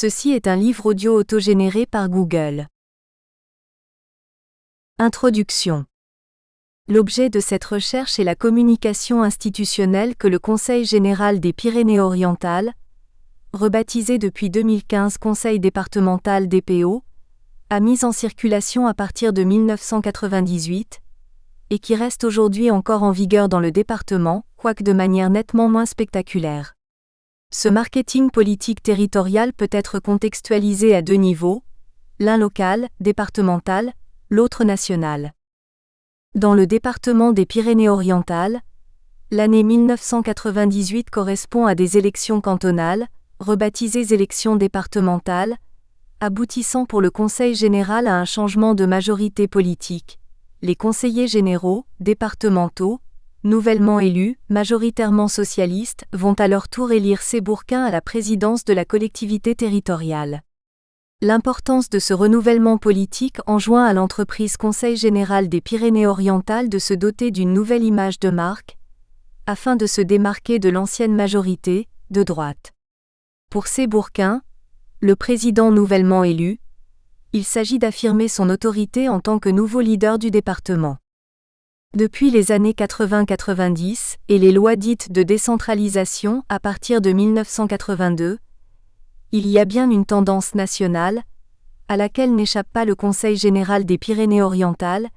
Ceci est un livre audio autogénéré par Google. Introduction. L'objet de cette recherche est la communication institutionnelle que le Conseil général des Pyrénées-Orientales, rebaptisé depuis 2015 Conseil départemental DPO, a mise en circulation à partir de 1998, et qui reste aujourd'hui encore en vigueur dans le département, quoique de manière nettement moins spectaculaire. Ce marketing politique territorial peut être contextualisé à deux niveaux, l'un local, départemental, l'autre national. Dans le département des Pyrénées-Orientales, l'année 1998 correspond à des élections cantonales, rebaptisées élections départementales, aboutissant pour le Conseil général à un changement de majorité politique. Les conseillers généraux, départementaux, nouvellement élus, majoritairement socialistes, vont à leur tour élire ces bourquins à la présidence de la collectivité territoriale. L'importance de ce renouvellement politique enjoint à l'entreprise Conseil général des Pyrénées-Orientales de se doter d'une nouvelle image de marque, afin de se démarquer de l'ancienne majorité, de droite. Pour ces bourquins, le président nouvellement élu, il s'agit d'affirmer son autorité en tant que nouveau leader du département. Depuis les années 80-90 et les lois dites de décentralisation à partir de 1982, il y a bien une tendance nationale, à laquelle n'échappe pas le Conseil général des Pyrénées-Orientales,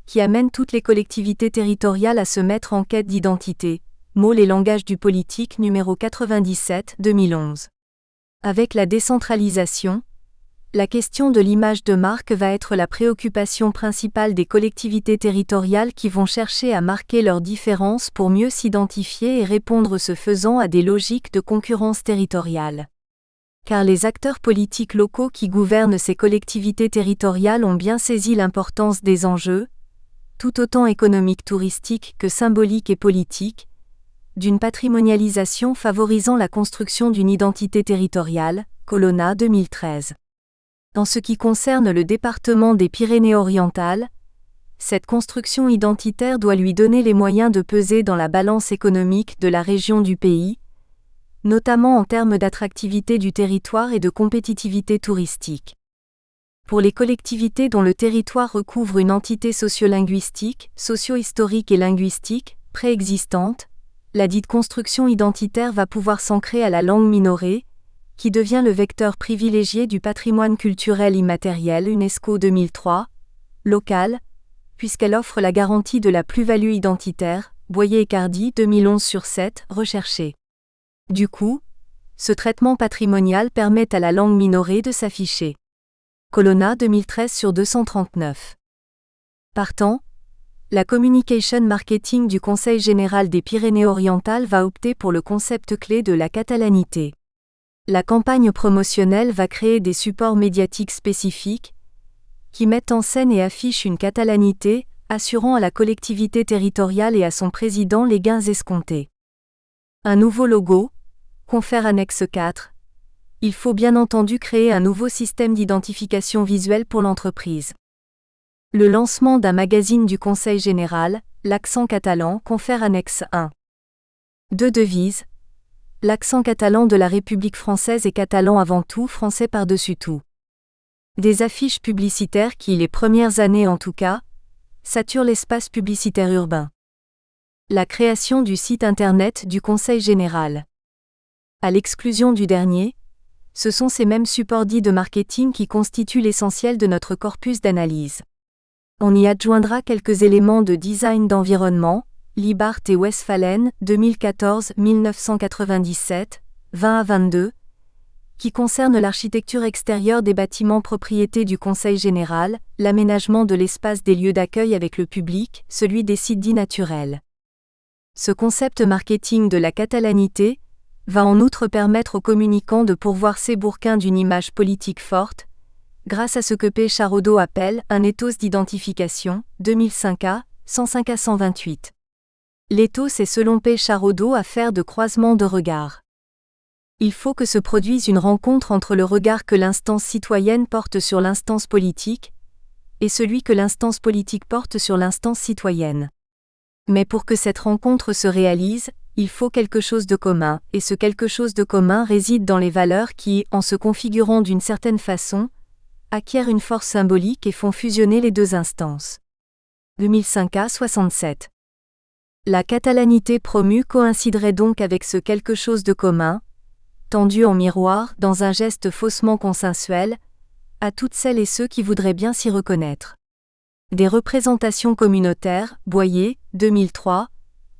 qui amène toutes les collectivités territoriales à se mettre en quête d'identité, mots et langage du politique numéro 97/2011. Avec la décentralisation, la question de l'image de marque va être la préoccupation principale des collectivités territoriales qui vont chercher à marquer leurs différences pour mieux s'identifier et répondre ce faisant à des logiques de concurrence territoriale. Car les acteurs politiques locaux qui gouvernent ces collectivités territoriales ont bien saisi l'importance des enjeux, tout autant économiques touristiques que symboliques et politiques, d'une patrimonialisation favorisant la construction d'une identité territoriale, Colonna 2013. En ce qui concerne le département des Pyrénées-Orientales, cette construction identitaire doit lui donner les moyens de peser dans la balance économique de la région du pays, notamment en termes d'attractivité du territoire et de compétitivité touristique. Pour les collectivités dont le territoire recouvre une entité sociolinguistique, socio-historique et linguistique, préexistante, la dite construction identitaire va pouvoir s'ancrer à la langue minorée, qui devient le vecteur privilégié du patrimoine culturel immatériel UNESCO 2003, local, puisqu'elle offre la garantie de la plus-value identitaire, Boyer et Cardy 2011/7, recherché. Du coup, ce traitement patrimonial permet à la langue minorée de s'afficher. Colonna 2013/239. Partant, la communication marketing du Conseil général des Pyrénées-Orientales va opter pour le concept clé de la catalanité. La campagne promotionnelle va créer des supports médiatiques spécifiques, qui mettent en scène et affichent une catalanité, assurant à la collectivité territoriale et à son président les gains escomptés. Un nouveau logo, confère annexe 4. Il faut bien entendu créer un nouveau système d'identification visuelle pour l'entreprise. Le lancement d'un magazine du Conseil général, l'accent catalan, confère annexe 1. Deux devises. L'accent catalan de la République française est catalan avant tout, français par-dessus tout. Des affiches publicitaires qui, les premières années en tout cas, saturent l'espace publicitaire urbain. La création du site internet du Conseil général. À l'exclusion du dernier, ce sont ces mêmes supports dits de marketing qui constituent l'essentiel de notre corpus d'analyse. On y adjoindra quelques éléments de design d'environnement, Libart et Westphalen, 2014-1997, 20-22, qui concernent l'architecture extérieure des bâtiments propriété du Conseil général, l'aménagement de l'espace des lieux d'accueil avec le public, celui des sites dits naturels. Ce concept marketing de la catalanité va en outre permettre aux communicants de pourvoir ces bourquins d'une image politique forte, grâce à ce que P. Charodeau appelle un ethos d'identification, 2005A, 105-128. L'ethos est selon P. Charodeau affaire de croisement de regards. Il faut que se produise une rencontre entre le regard que l'instance citoyenne porte sur l'instance politique, et celui que l'instance politique porte sur l'instance citoyenne. Mais pour que cette rencontre se réalise, Il faut quelque chose de commun, et ce quelque chose de commun réside dans les valeurs qui, en se configurant d'une certaine façon, acquièrent une force symbolique et font fusionner les deux instances. 2005 à 67. La catalanité promue coïnciderait donc avec ce quelque chose de commun, tendu en miroir, dans un geste faussement consensuel, à toutes celles et ceux qui voudraient bien s'y reconnaître. Des représentations communautaires, Boyer, 2003,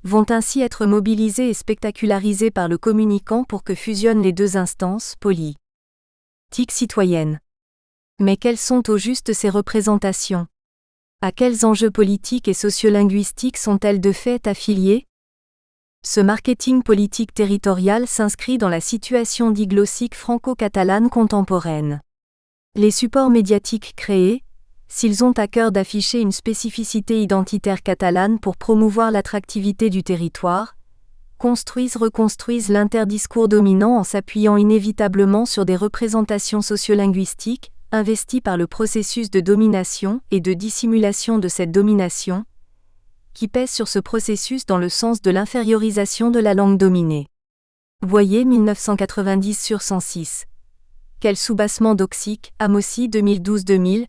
vont ainsi être mobilisées et spectacularisées par le communicant pour que fusionnent les deux instances, politiques citoyennes. Mais quelles sont au juste ces représentations ? À quels enjeux politiques et sociolinguistiques sont-elles de fait affiliées ? Ce marketing politique territorial s'inscrit dans la situation diglossique franco-catalane contemporaine. Les supports médiatiques créés, s'ils ont à cœur d'afficher une spécificité identitaire catalane pour promouvoir l'attractivité du territoire, reconstruisent l'interdiscours dominant en s'appuyant inévitablement sur des représentations sociolinguistiques, investies par le processus de domination et de dissimulation de cette domination, qui pèsent sur ce processus dans le sens de l'infériorisation de la langue dominée. Voyez 1990/106. Quel soubassement doxique, Amossi 2012-2000,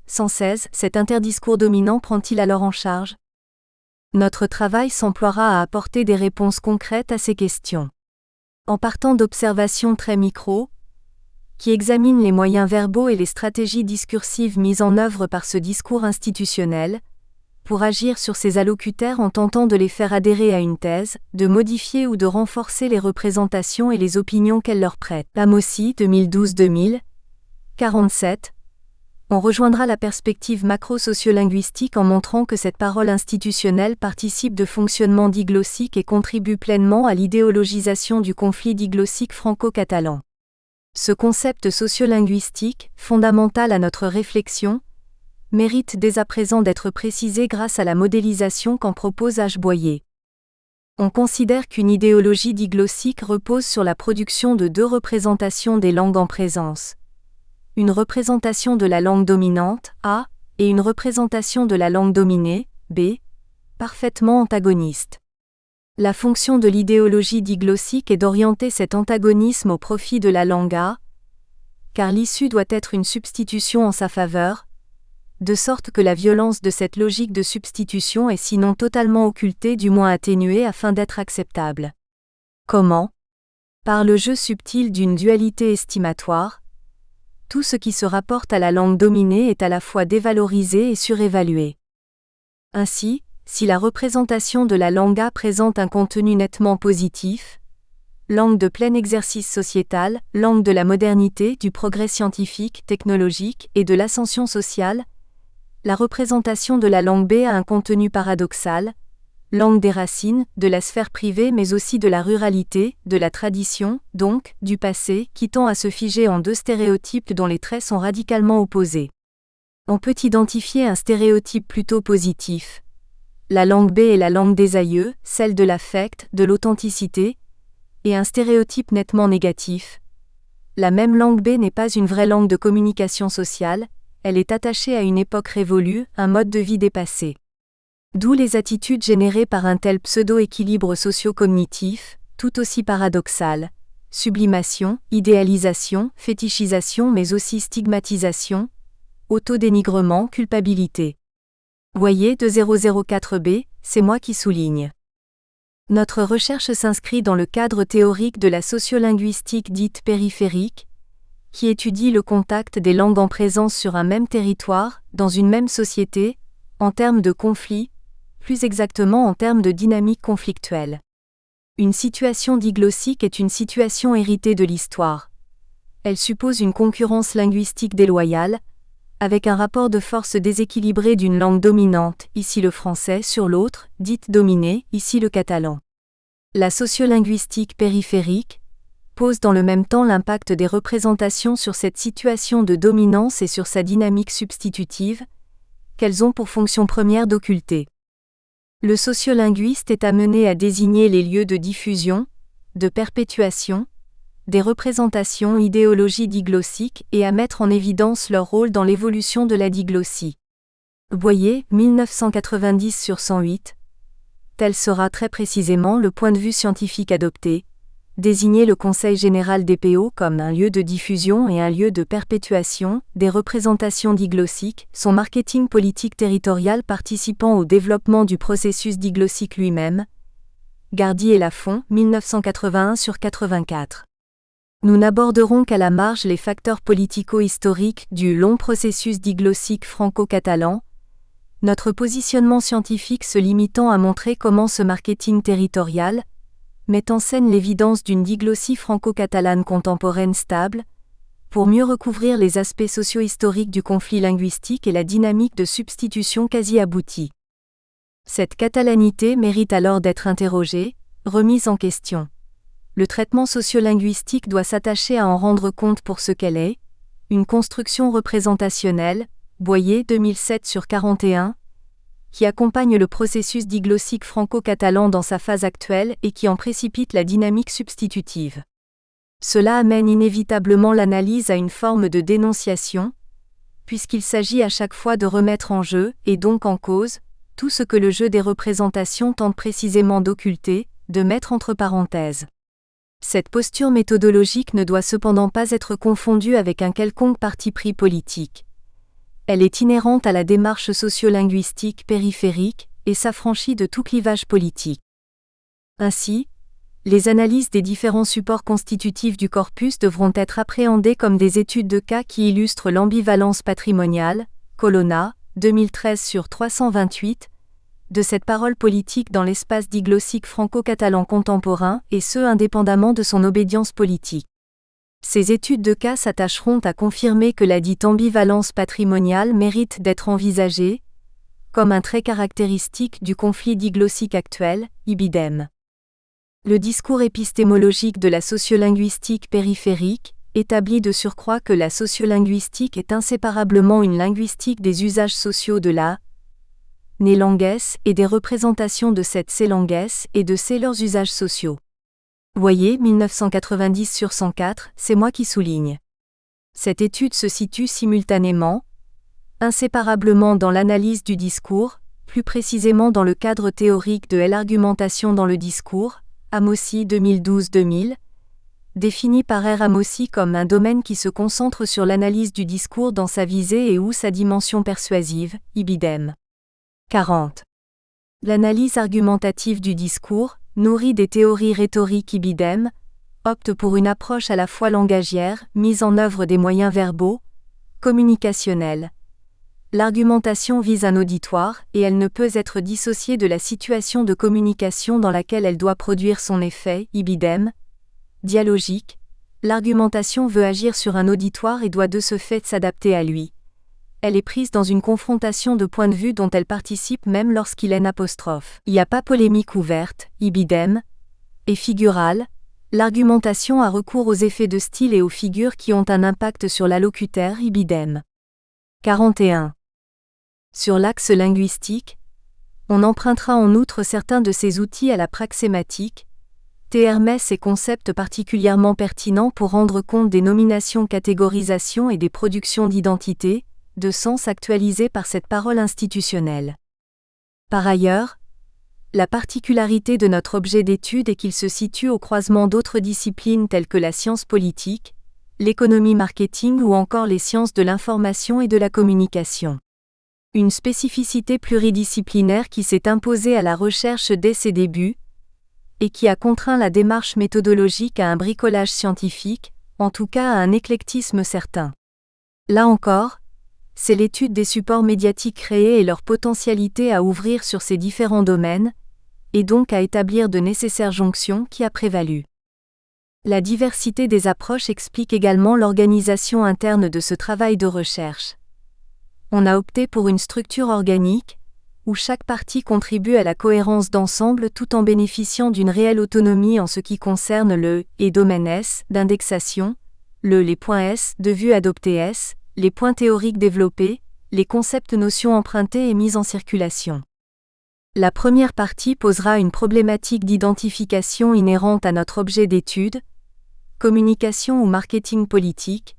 cet interdiscours dominant prend-il alors en charge ? Notre travail s'emploiera à apporter des réponses concrètes à ces questions. En partant d'observations très micro, qui examinent les moyens verbaux et les stratégies discursives mises en œuvre par ce discours institutionnel, pour agir sur ces allocutaires en tentant de les faire adhérer à une thèse, de modifier ou de renforcer les représentations et les opinions qu'elles leur prêtent. Amossi 2012-2000, 47. On rejoindra la perspective macro-sociolinguistique en montrant que cette parole institutionnelle participe de fonctionnement diglossique et contribue pleinement à l'idéologisation du conflit diglossique franco-catalan. Ce concept sociolinguistique, fondamental à notre réflexion, mérite dès à présent d'être précisé grâce à la modélisation qu'en propose H. Boyer. On considère qu'une idéologie diglossique repose sur la production de deux représentations des langues en présence. Une représentation de la langue dominante, A, et une représentation de la langue dominée, B, parfaitement antagonistes. La fonction de l'idéologie diglossique est d'orienter cet antagonisme au profit de la langue A, car l'issue doit être une substitution en sa faveur, de sorte que la violence de cette logique de substitution est sinon totalement occultée du moins atténuée afin d'être acceptable. Comment ? Par le jeu subtil d'une dualité estimatoire, tout ce qui se rapporte à la langue dominée est à la fois dévalorisé et surévalué. Ainsi, si la représentation de la langue A présente un contenu nettement positif, langue de plein exercice sociétal, langue de la modernité, du progrès scientifique, technologique et de l'ascension sociale, la représentation de la langue B a un contenu paradoxal, langue des racines, de la sphère privée mais aussi de la ruralité, de la tradition, donc, du passé, qui tend à se figer en deux stéréotypes dont les traits sont radicalement opposés. On peut identifier un stéréotype plutôt positif. La langue B est la langue des aïeux, celle de l'affect, de l'authenticité, et un stéréotype nettement négatif. La même langue B n'est pas une vraie langue de communication sociale, elle est attachée à une époque révolue, un mode de vie dépassé. D'où les attitudes générées par un tel pseudo-équilibre socio-cognitif, tout aussi paradoxal. Sublimation, idéalisation, fétichisation mais aussi stigmatisation, autodénigrement, culpabilité. Voyez 2004b, c'est moi qui souligne. Notre recherche s'inscrit dans le cadre théorique de la sociolinguistique dite périphérique, qui étudie le contact des langues en présence sur un même territoire, dans une même société, en termes de conflit, plus exactement en termes de dynamique conflictuelle. Une situation diglossique est une situation héritée de l'histoire. Elle suppose une concurrence linguistique déloyale, avec un rapport de force déséquilibré d'une langue dominante, ici le français, sur l'autre, dite dominée, ici le catalan. La sociolinguistique périphérique pose dans le même temps l'impact des représentations sur cette situation de dominance et sur sa dynamique substitutive, qu'elles ont pour fonction première d'occulter. Le sociolinguiste est amené à désigner les lieux de diffusion, de perpétuation, des représentations idéologies diglossiques et à mettre en évidence leur rôle dans l'évolution de la diglossie. Boyer, 1990/108. tel sera très précisément le point de vue scientifique adopté, désigner le Conseil général des PO comme un lieu de diffusion et un lieu de perpétuation des représentations diglossiques, son marketing politique territorial participant au développement du processus diglossique lui-même. Gardy et Lafont, 1981/84. Nous n'aborderons qu'à la marge les facteurs politico-historiques du long processus diglossique franco-catalan, notre positionnement scientifique se limitant à montrer comment ce marketing territorial met en scène l'évidence d'une diglossie franco-catalane contemporaine stable, pour mieux recouvrir les aspects socio-historiques du conflit linguistique et la dynamique de substitution quasi aboutie. Cette catalanité mérite alors d'être interrogée, remise en question. Le traitement sociolinguistique doit s'attacher à en rendre compte pour ce qu'elle est, une construction représentationnelle, Boyer 2007/41, qui accompagne le processus diglossique franco-catalan dans sa phase actuelle et qui en précipite la dynamique substitutive. Cela amène inévitablement l'analyse à une forme de dénonciation, puisqu'il s'agit à chaque fois de remettre en jeu, et donc en cause, tout ce que le jeu des représentations tente précisément d'occulter, de mettre entre parenthèses. Cette posture méthodologique ne doit cependant pas être confondue avec un quelconque parti pris politique. Elle est inhérente à la démarche sociolinguistique périphérique et s'affranchit de tout clivage politique. Ainsi, les analyses des différents supports constitutifs du corpus devront être appréhendées comme des études de cas qui illustrent l'ambivalence patrimoniale, Colonna, 2013/328, de cette parole politique dans l'espace diglossique franco-catalan contemporain, et ce indépendamment de son obédience politique. Ces études de cas s'attacheront à confirmer que la dite ambivalence patrimoniale mérite d'être envisagée comme un trait caractéristique du conflit diglossique actuel, ibidem. Le discours épistémologique de la sociolinguistique périphérique établit de surcroît que la sociolinguistique est inséparablement une linguistique des usages sociaux de la nélanguesse et des représentations de cette sélanguesse et de leurs usages sociaux. Voyez 1990/104, c'est moi qui souligne. Cette étude se situe simultanément, inséparablement dans l'analyse du discours, plus précisément dans le cadre théorique de l'argumentation dans le discours, Amosi 2012-2000, défini par R. Amosi comme un domaine qui se concentre sur l'analyse du discours dans sa visée et ou sa dimension persuasive, ibidem. 40. L'analyse argumentative du discours, nourrie des théories rhétoriques ibidem, opte pour une approche à la fois langagière, mise en œuvre des moyens verbaux, communicationnels. L'argumentation vise un auditoire, et elle ne peut être dissociée de la situation de communication dans laquelle elle doit produire son effet, ibidem. Dialogique, l'argumentation veut agir sur un auditoire et doit de ce fait s'adapter à lui. Elle est prise dans une confrontation de points de vue dont elle participe même lorsqu'il est n'apostrophe. Il n'y a pas polémique ouverte, ibidem. Et figurale, l'argumentation a recours aux effets de style et aux figures qui ont un impact sur l'allocutaire, ibidem. 41. Sur l'axe linguistique, on empruntera en outre certains de ces outils à la praxématique, termes et concepts particulièrement pertinents pour rendre compte des nominations, catégorisations et des productions d'identité, de sens actualisés par cette parole institutionnelle. Par ailleurs, la particularité de notre objet d'étude est qu'il se situe au croisement d'autres disciplines telles que la science politique, l'économie marketing ou encore les sciences de l'information et de la communication. Une spécificité pluridisciplinaire qui s'est imposée à la recherche dès ses débuts, et qui a contraint la démarche méthodologique à un bricolage scientifique, en tout cas à un éclectisme certain. Là encore, c'est l'étude des supports médiatiques créés et leur potentialité à ouvrir sur ces différents domaines, et donc à établir de nécessaires jonctions qui a prévalu. La diversité des approches explique également l'organisation interne de ce travail de recherche. On a opté pour une structure organique, où chaque partie contribue à la cohérence d'ensemble tout en bénéficiant d'une réelle autonomie en ce qui concerne le « et domaine S » d'indexation, les points S de vue adoptés S, les points théoriques développés, les concepts notions empruntés et mis en circulation. La première partie posera une problématique d'identification inhérente à notre objet d'étude, communication ou marketing politique,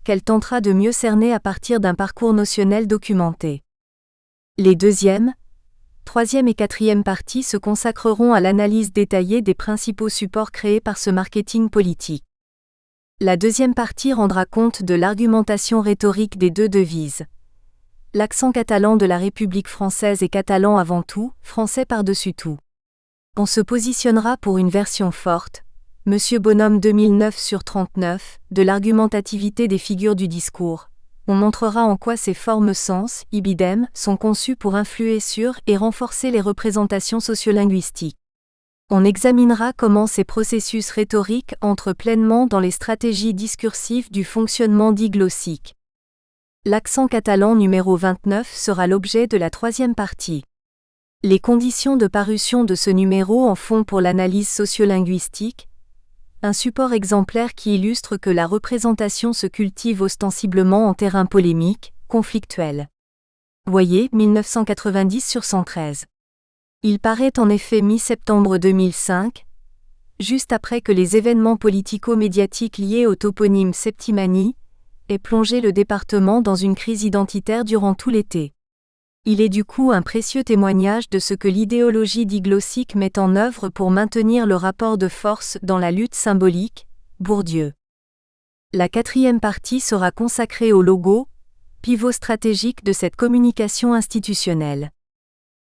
qu'elle tentera de mieux cerner à partir d'un parcours notionnel documenté. Les deuxièmes, Troisième et quatrième parties se consacreront à l'analyse détaillée des principaux supports créés par ce marketing politique. La deuxième partie rendra compte de l'argumentation rhétorique des deux devises. L'accent catalan de la République française est catalan avant tout, français par-dessus tout. On se positionnera pour une version forte, Monsieur Bonhomme 2009/39, de l'argumentativité des figures du discours. On montrera en quoi ces formes sens, ibidem, sont conçues pour influer sur et renforcer les représentations sociolinguistiques. On examinera comment ces processus rhétoriques entrent pleinement dans les stratégies discursives du fonctionnement diglossique. L'accent catalan numéro 29 sera l'objet de la troisième partie. Les conditions de parution de ce numéro en font pour l'analyse sociolinguistique, un support exemplaire qui illustre que la représentation se cultive ostensiblement en terrain polémique, conflictuel. Voyez 1990/113. Il paraît en effet mi-septembre 2005, juste après que les événements politico-médiatiques liés au toponyme Septimanie aient plongé le département dans une crise identitaire durant tout l'été. Il est du coup un précieux témoignage de ce que l'idéologie diglossique met en œuvre pour maintenir le rapport de force dans la lutte symbolique, Bourdieu. La quatrième partie sera consacrée au logo, pivot stratégique de cette communication institutionnelle.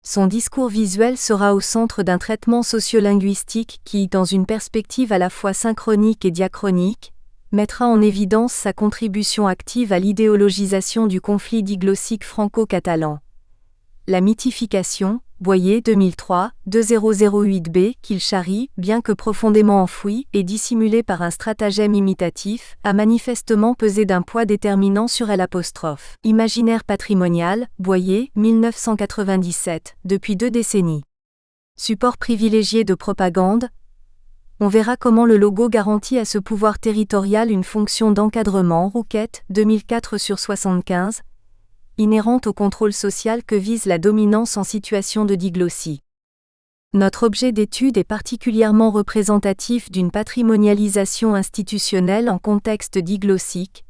Son discours visuel sera au centre d'un traitement sociolinguistique qui, dans une perspective à la fois synchronique et diachronique, mettra en évidence sa contribution active à l'idéologisation du conflit diglossique franco-catalan. La mythification, Boyer 2003, 2008b, qu'il charrie, bien que profondément enfouie et dissimulée par un stratagème imitatif, a manifestement pesé d'un poids déterminant sur elle. Imaginaire patrimonial, Boyer, 1997, depuis 2 décennies. Support privilégié de propagande, on verra comment le logo garantit à ce pouvoir territorial une fonction d'encadrement. Rouquette, 2004/75, inhérente au contrôle social que vise la dominance en situation de diglossie. Notre objet d'étude est particulièrement représentatif d'une patrimonialisation institutionnelle en contexte diglossique.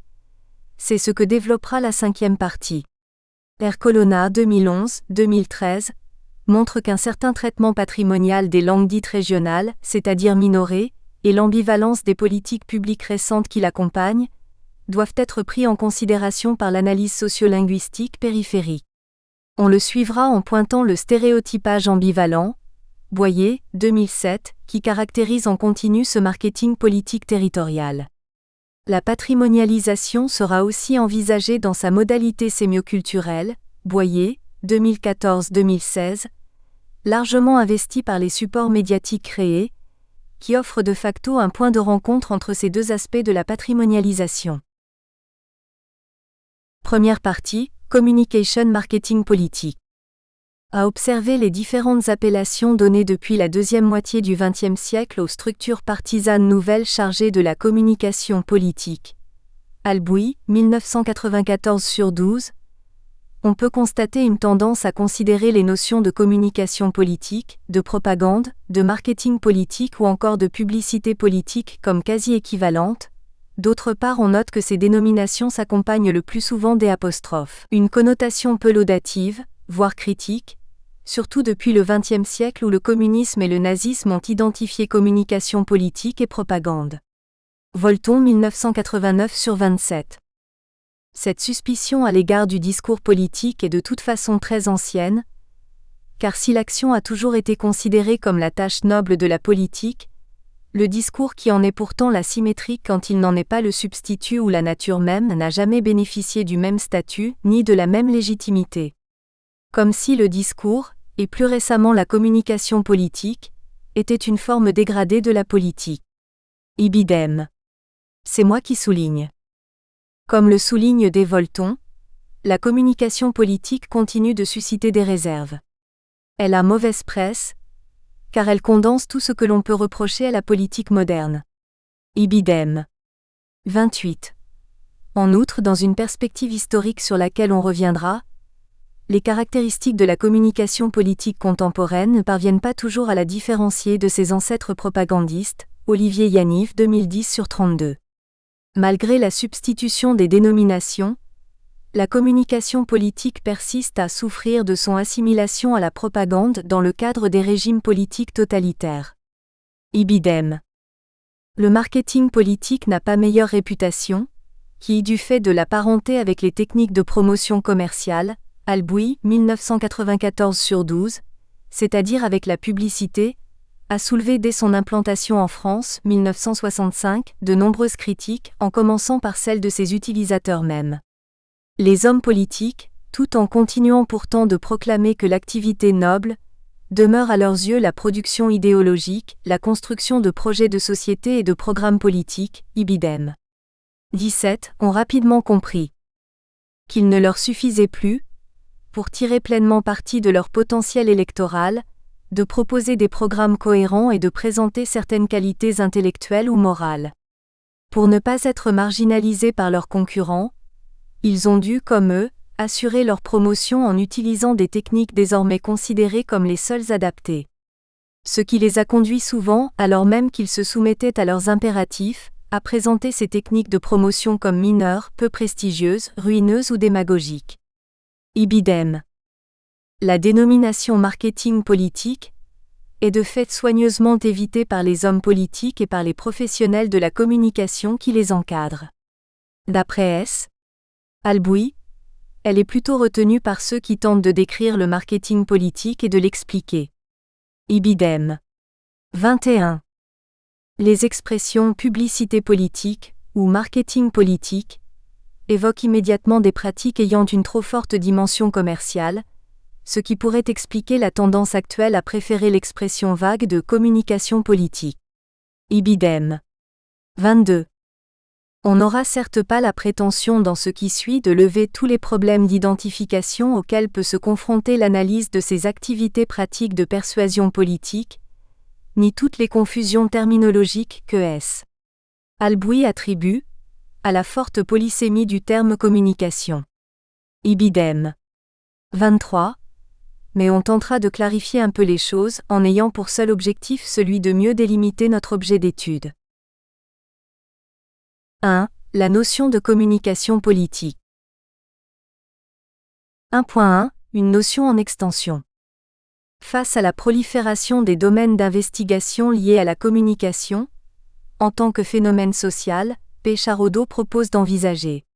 C'est ce que développera la cinquième partie. Ercolona 2011-2013 montre qu'un certain traitement patrimonial des langues dites régionales, c'est-à-dire minorées, et l'ambivalence des politiques publiques récentes qui l'accompagnent, doivent être pris en considération par l'analyse sociolinguistique périphérique. On le suivra en pointant le stéréotypage ambivalent, Boyer, 2007, qui caractérise en continu ce marketing politique territorial. La patrimonialisation sera aussi envisagée dans sa modalité sémioculturelle, Boyer, 2014-2016, largement investie par les supports médiatiques créés, qui offrent de facto un point de rencontre entre ces deux aspects de la patrimonialisation. Première partie, Communication Marketing Politique. À observer les différentes appellations données depuis la deuxième moitié du XXe siècle aux structures partisanes nouvelles chargées de la communication politique. Albouy, 1994/12. On peut constater une tendance à considérer les notions de communication politique, de propagande, de marketing politique ou encore de publicité politique comme quasi équivalentes. D'autre part, on note que ces dénominations s'accompagnent le plus souvent des apostrophes. Une connotation peu laudative, voire critique, surtout depuis le XXe siècle où le communisme et le nazisme ont identifié communication politique et propagande. Volton 1989/27. Cette suspicion à l'égard du discours politique est de toute façon très ancienne, car si l'action a toujours été considérée comme la tâche noble de la politique, le discours qui en est pourtant la symétrie quand il n'en est pas le substitut ou la nature même n'a jamais bénéficié du même statut ni de la même légitimité. Comme si le discours, et plus récemment la communication politique, était une forme dégradée de la politique. Ibidem. C'est moi qui souligne. Comme le souligne des Volton, la communication politique continue de susciter des réserves. Elle a mauvaise presse, car elle condense tout ce que l'on peut reprocher à la politique moderne. Ibidem. 28. En outre, dans une perspective historique sur laquelle on reviendra, les caractéristiques de la communication politique contemporaine ne parviennent pas toujours à la différencier de ses ancêtres propagandistes, Olivier Yaniv 2010/32. Malgré la substitution des dénominations, La communication politique persiste à souffrir de son assimilation à la propagande dans le cadre des régimes politiques totalitaires. Ibidem. Le marketing politique n'a pas meilleure réputation, qui, du fait de la parenté avec les techniques de promotion commerciale, Albouy, 1994/12, c'est-à-dire avec la publicité, a soulevé dès son implantation en France, 1965, de nombreuses critiques, en commençant par celles de ses utilisateurs mêmes. Les hommes politiques, tout en continuant pourtant de proclamer que l'activité noble demeure à leurs yeux la production idéologique, la construction de projets de société et de programmes politiques, ibidem. 17 ont rapidement compris qu'il ne leur suffisait plus, pour tirer pleinement parti de leur potentiel électoral, de proposer des programmes cohérents et de présenter certaines qualités intellectuelles ou morales. Pour ne pas être marginalisés par leurs concurrents, ils ont dû, comme eux, assurer leur promotion en utilisant des techniques désormais considérées comme les seules adaptées. Ce qui les a conduits souvent, alors même qu'ils se soumettaient à leurs impératifs, à présenter ces techniques de promotion comme mineures, peu prestigieuses, ruineuses ou démagogiques. Ibidem. La dénomination marketing politique est de fait soigneusement évitée par les hommes politiques et par les professionnels de la communication qui les encadrent. D'après S. Albouy, elle est plutôt retenue par ceux qui tentent de décrire le marketing politique et de l'expliquer. Ibidem. 21. Les expressions publicité politique ou marketing politique évoquent immédiatement des pratiques ayant une trop forte dimension commerciale, ce qui pourrait expliquer la tendance actuelle à préférer l'expression vague de communication politique. Ibidem. 22. On n'aura certes pas la prétention dans ce qui suit de lever tous les problèmes d'identification auxquels peut se confronter l'analyse de ces activités pratiques de persuasion politique, ni toutes les confusions terminologiques que S. Albouy attribue à la forte polysémie du terme communication. Ibidem. 23. Mais on tentera de clarifier un peu les choses en ayant pour seul objectif celui de mieux délimiter notre objet d'étude. 1. La notion de communication politique. 1.1. Une notion en extension. Face à la prolifération des domaines d'investigation liés à la communication, en tant que phénomène social, P. Charodeau propose d'envisager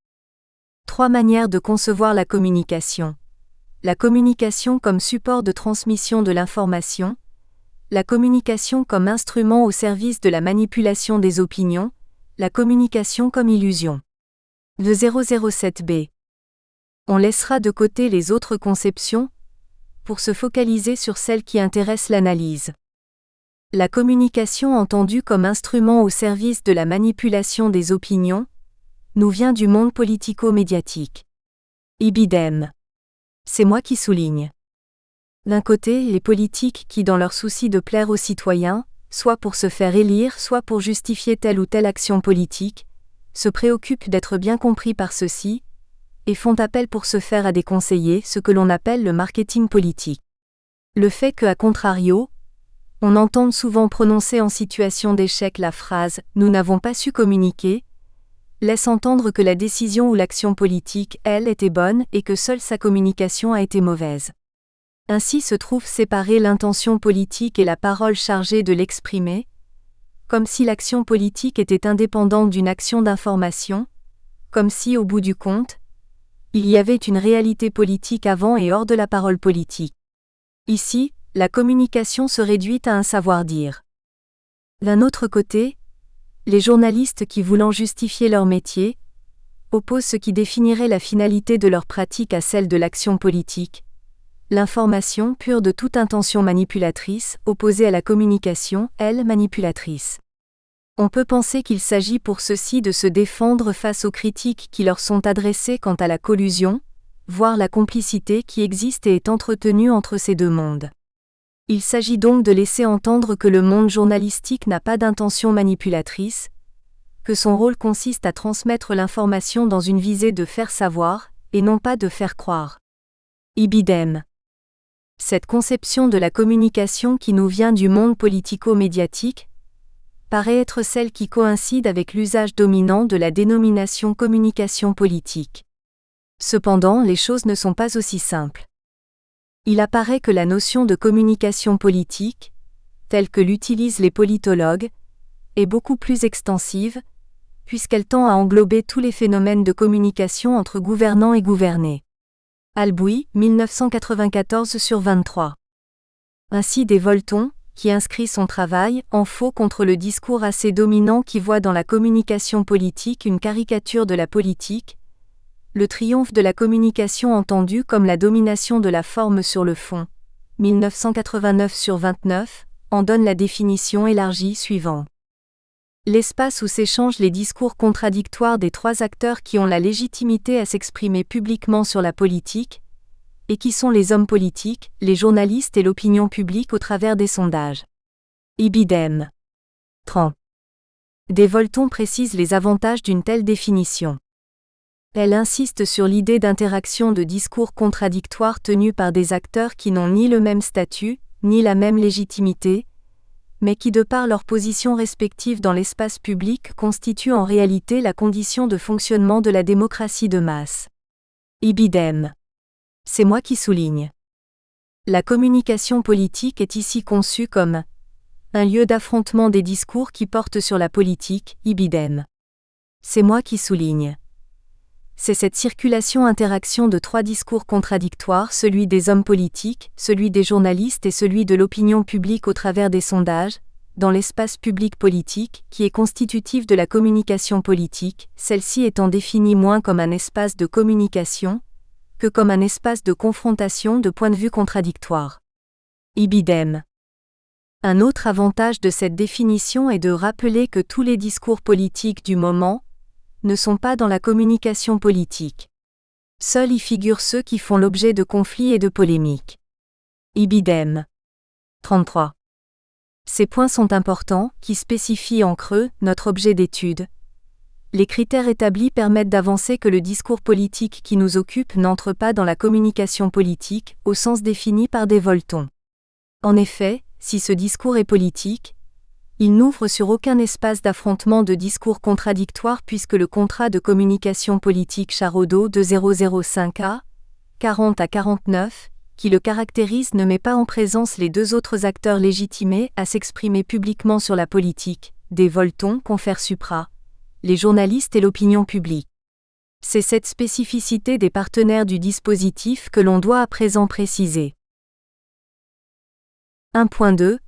3 manières de concevoir la communication. La communication comme support de transmission de l'information, la communication comme instrument au service de la manipulation des opinions, la communication comme illusion. De 007b. On laissera de côté les autres conceptions, pour se focaliser sur celle qui intéresse l'analyse. La communication entendue comme instrument au service de la manipulation des opinions, nous vient du monde politico-médiatique. Ibidem. C'est moi qui souligne. D'un côté, les politiques qui, dans leur souci de plaire aux citoyens, soit pour se faire élire, soit pour justifier telle ou telle action politique, se préoccupent d'être bien compris par ceux-ci, et font appel pour se faire à des conseillers, ce que l'on appelle le marketing politique. Le fait que, à contrario, on entende souvent prononcer en situation d'échec la phrase « nous n'avons pas su communiquer », laisse entendre que la décision ou l'action politique, elle, était bonne et que seule sa communication a été mauvaise. Ainsi se trouve séparée l'intention politique et la parole chargée de l'exprimer, comme si l'action politique était indépendante d'une action d'information, comme si, au bout du compte, il y avait une réalité politique avant et hors de la parole politique. Ici, la communication se réduit à un savoir-dire. D'un autre côté, les journalistes qui, voulant justifier leur métier, opposent ce qui définirait la finalité de leur pratique à celle de l'action politique, l'information pure de toute intention manipulatrice, opposée à la communication, elle, manipulatrice. On peut penser qu'il s'agit pour ceux-ci de se défendre face aux critiques qui leur sont adressées quant à la collusion, voire la complicité qui existe et est entretenue entre ces deux mondes. Il s'agit donc de laisser entendre que le monde journalistique n'a pas d'intention manipulatrice, que son rôle consiste à transmettre l'information dans une visée de faire savoir, et non pas de faire croire. Ibidem. Cette conception de la communication qui nous vient du monde politico-médiatique paraît être celle qui coïncide avec l'usage dominant de la dénomination communication politique. Cependant, les choses ne sont pas aussi simples. Il apparaît que la notion de communication politique, telle que l'utilisent les politologues, est beaucoup plus extensive, puisqu'elle tend à englober tous les phénomènes de communication entre gouvernants et gouvernés. Albuy, 1994/23. Ainsi des Volton, qui inscrit son travail en faux contre le discours assez dominant qui voit dans la communication politique une caricature de la politique, le triomphe de la communication entendue comme la domination de la forme sur le fond, 1989/29, en donne la définition élargie suivante. L'espace où s'échangent les discours contradictoires des trois acteurs qui ont la légitimité à s'exprimer publiquement sur la politique, et qui sont les hommes politiques, les journalistes et l'opinion publique au travers des sondages. Ibidem. 30. Des Volton précise les avantages d'une telle définition. Elle insiste sur l'idée d'interaction de discours contradictoires tenus par des acteurs qui n'ont ni le même statut, ni la même légitimité, mais qui de par leur position respective dans l'espace public constituent en réalité la condition de fonctionnement de la démocratie de masse. Ibidem. C'est moi qui souligne. La communication politique est ici conçue comme un lieu d'affrontement des discours qui portent sur la politique, ibidem. C'est moi qui souligne. C'est cette circulation-interaction de trois discours contradictoires, celui des hommes politiques, celui des journalistes et celui de l'opinion publique au travers des sondages, dans l'espace public politique, qui est constitutif de la communication politique, celle-ci étant définie moins comme un espace de communication, que comme un espace de confrontation de points de vue contradictoires. Ibidem. Un autre avantage de cette définition est de rappeler que tous les discours politiques du moment ne sont pas dans la communication politique. Seuls y figurent ceux qui font l'objet de conflits et de polémiques. Ibidem. 33. Ces points sont importants, qui spécifient en creux notre objet d'étude. Les critères établis permettent d'avancer que le discours politique qui nous occupe n'entre pas dans la communication politique, au sens défini par des Volton. En effet, si ce discours est politique, il n'ouvre sur aucun espace d'affrontement de discours contradictoires puisque le contrat de communication politique Charodot 2005A, 40-49, qui le caractérise ne met pas en présence les deux autres acteurs légitimés à s'exprimer publiquement sur la politique, des Volton confère supra, les journalistes et l'opinion publique. C'est cette spécificité des partenaires du dispositif que l'on doit à présent préciser. 1.2.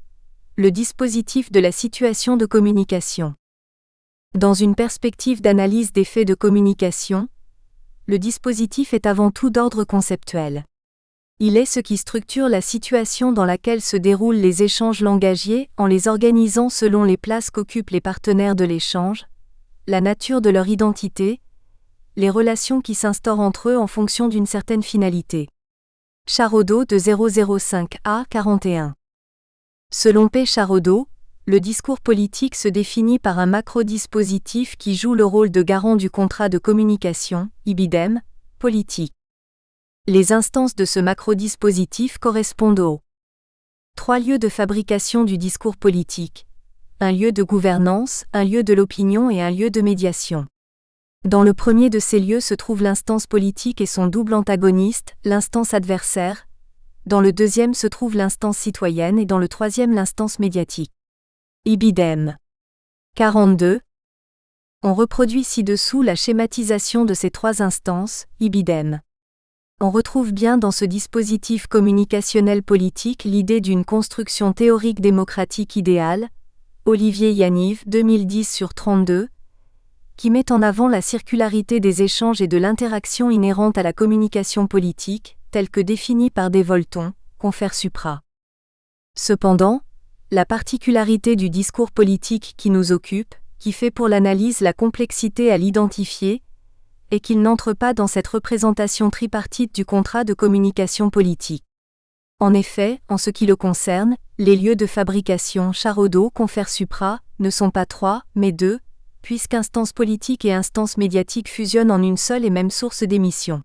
Le dispositif de la situation de communication. Dans une perspective d'analyse des faits de communication, le dispositif est avant tout d'ordre conceptuel. Il est ce qui structure la situation dans laquelle se déroulent les échanges langagiers en les organisant selon les places qu'occupent les partenaires de l'échange, la nature de leur identité, les relations qui s'instaurent entre eux en fonction d'une certaine finalité. Charodot 2005A 41. Selon P. Charodot, le discours politique se définit par un macro-dispositif qui joue le rôle de garant du contrat de communication, ibidem, politique. Les instances de ce macro-dispositif correspondent aux 3 lieux de fabrication du discours politique, un lieu de gouvernance, un lieu de l'opinion et un lieu de médiation. Dans le premier de ces lieux se trouve l'instance politique et son double antagoniste, l'instance adversaire. Dans le deuxième se trouve l'instance citoyenne et dans le troisième l'instance médiatique. Ibidem. 42. On reproduit ci-dessous la schématisation de ces 3 instances, ibidem. On retrouve bien dans ce dispositif communicationnel politique l'idée d'une construction théorique démocratique idéale, Olivier Yaniv 2010/32, qui met en avant la circularité des échanges et de l'interaction inhérente à la communication politique, telle que définie par des Volton, confère supra. Cependant, la particularité du discours politique qui nous occupe, qui fait pour l'analyse la complexité à l'identifier, est qu'il n'entre pas dans cette représentation tripartite du contrat de communication politique. En effet, en ce qui le concerne, les lieux de fabrication Charodot confère supra ne sont pas 3, mais 2, puisqu'instance politique et instance médiatique fusionnent en une seule et même source d'émission.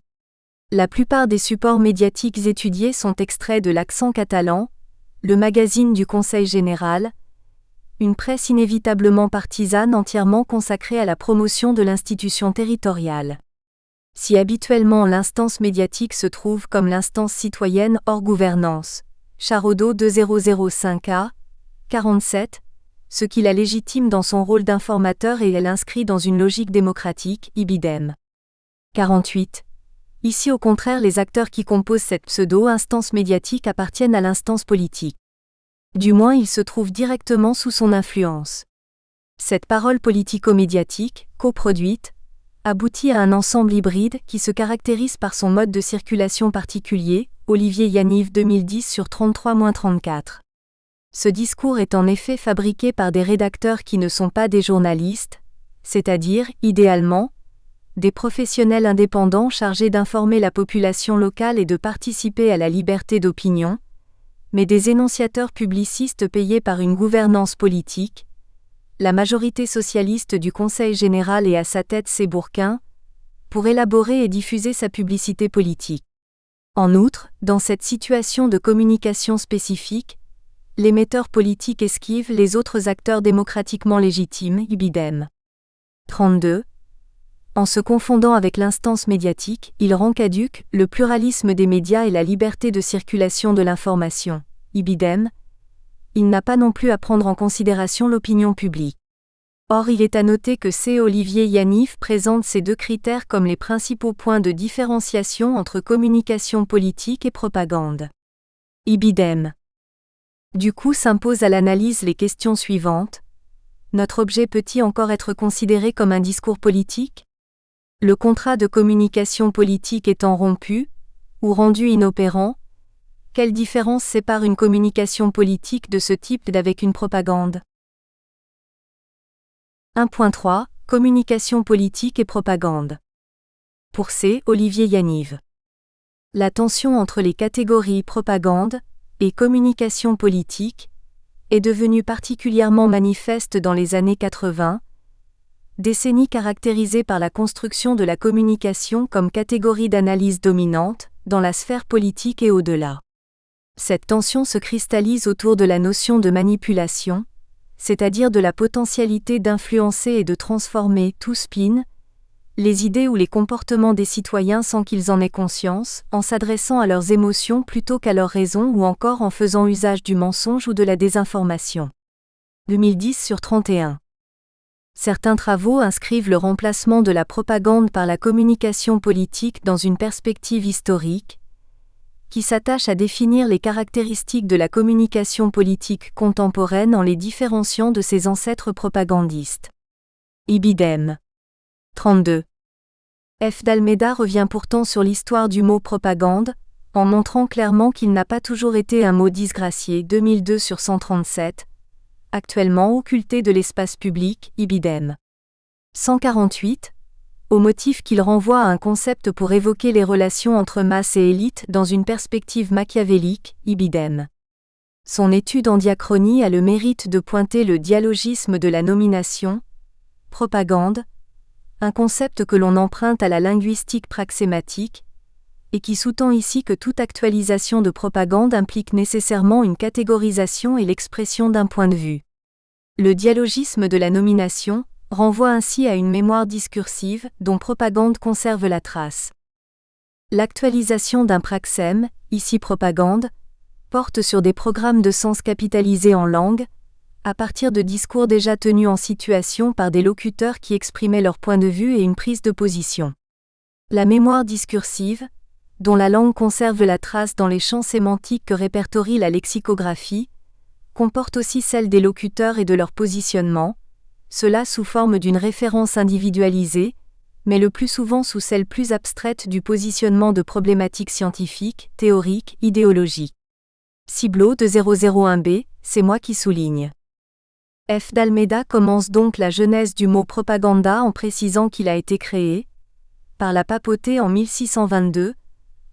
La plupart des supports médiatiques étudiés sont extraits de l'Accent catalan, le magazine du Conseil général, une presse inévitablement partisane entièrement consacrée à la promotion de l'institution territoriale. Si habituellement l'instance médiatique se trouve comme l'instance citoyenne hors gouvernance, Charaudot 2005a, 47, ce qui la légitime dans son rôle d'informateur et l'inscrit dans une logique démocratique, ibidem. 48. Ici au contraire les acteurs qui composent cette pseudo-instance médiatique appartiennent à l'instance politique. Du moins ils se trouvent directement sous son influence. Cette parole politico-médiatique, coproduite, aboutit à un ensemble hybride qui se caractérise par son mode de circulation particulier, Olivier Yaniv 2010/33-34. Ce discours est en effet fabriqué par des rédacteurs qui ne sont pas des journalistes, c'est-à-dire, idéalement, des professionnels indépendants chargés d'informer la population locale et de participer à la liberté d'opinion, mais des énonciateurs publicistes payés par une gouvernance politique, la majorité socialiste du Conseil général et à sa tête ses Bourquin, pour élaborer et diffuser sa publicité politique. En outre, dans cette situation de communication spécifique, l'émetteur politique esquive les autres acteurs démocratiquement légitimes, ibidem. 32. En se confondant avec l'instance médiatique, il rend caduque le pluralisme des médias et la liberté de circulation de l'information, ibidem. Il n'a pas non plus à prendre en considération l'opinion publique. Or il est à noter que C. Olivier Yaniv présente ces deux critères comme les principaux points de différenciation entre communication politique et propagande. Ibidem. Du coup s'impose à l'analyse les questions suivantes. Notre objet peut-il encore être considéré comme un discours politique ? Le contrat de communication politique étant rompu, ou rendu inopérant, quelle différence sépare une communication politique de ce type d'avec une propagande ? 1.3 Communication politique et propagande. Pour C. Olivier Yaniv. La tension entre les catégories propagande et communication politique est devenue particulièrement manifeste dans les années 80, décennie caractérisée par la construction de la communication comme catégorie d'analyse dominante dans la sphère politique et au-delà. Cette tension se cristallise autour de la notion de manipulation, c'est-à-dire de la potentialité d'influencer et de transformer tout spin, les idées ou les comportements des citoyens sans qu'ils en aient conscience, en s'adressant à leurs émotions plutôt qu'à leurs raisons ou encore en faisant usage du mensonge ou de la désinformation. 2010/31. Certains travaux inscrivent le remplacement de la propagande par la communication politique dans une perspective historique, qui s'attache à définir les caractéristiques de la communication politique contemporaine en les différenciant de ses ancêtres propagandistes. Ibidem. 32. F. d'Almeida revient pourtant sur l'histoire du mot propagande, en montrant clairement qu'il n'a pas toujours été un mot disgracié. 2002/137, actuellement occulté de l'espace public, ibidem. 148. Au motif qu'il renvoie à un concept pour évoquer les relations entre masse et élite dans une perspective machiavélique, ibidem. Son étude en diachronie a le mérite de pointer le dialogisme de la nomination, propagande, un concept que l'on emprunte à la linguistique praxématique, et qui sous-tend ici que toute actualisation de propagande implique nécessairement une catégorisation et l'expression d'un point de vue. Le dialogisme de la nomination renvoie ainsi à une mémoire discursive dont propagande conserve la trace. L'actualisation d'un praxème, ici propagande, porte sur des programmes de sens capitalisés en langue, à partir de discours déjà tenus en situation par des locuteurs qui exprimaient leur point de vue et une prise de position. La mémoire discursive, dont la langue conserve la trace dans les champs sémantiques que répertorie la lexicographie, comporte aussi celle des locuteurs et de leur positionnement, cela sous forme d'une référence individualisée, mais le plus souvent sous celle plus abstraite du positionnement de problématiques scientifiques, théoriques, idéologiques. Ciblot de 001b, c'est moi qui souligne. F. d'Almeida commence donc la genèse du mot propaganda en précisant qu'il a été créé, par la papauté en 1622,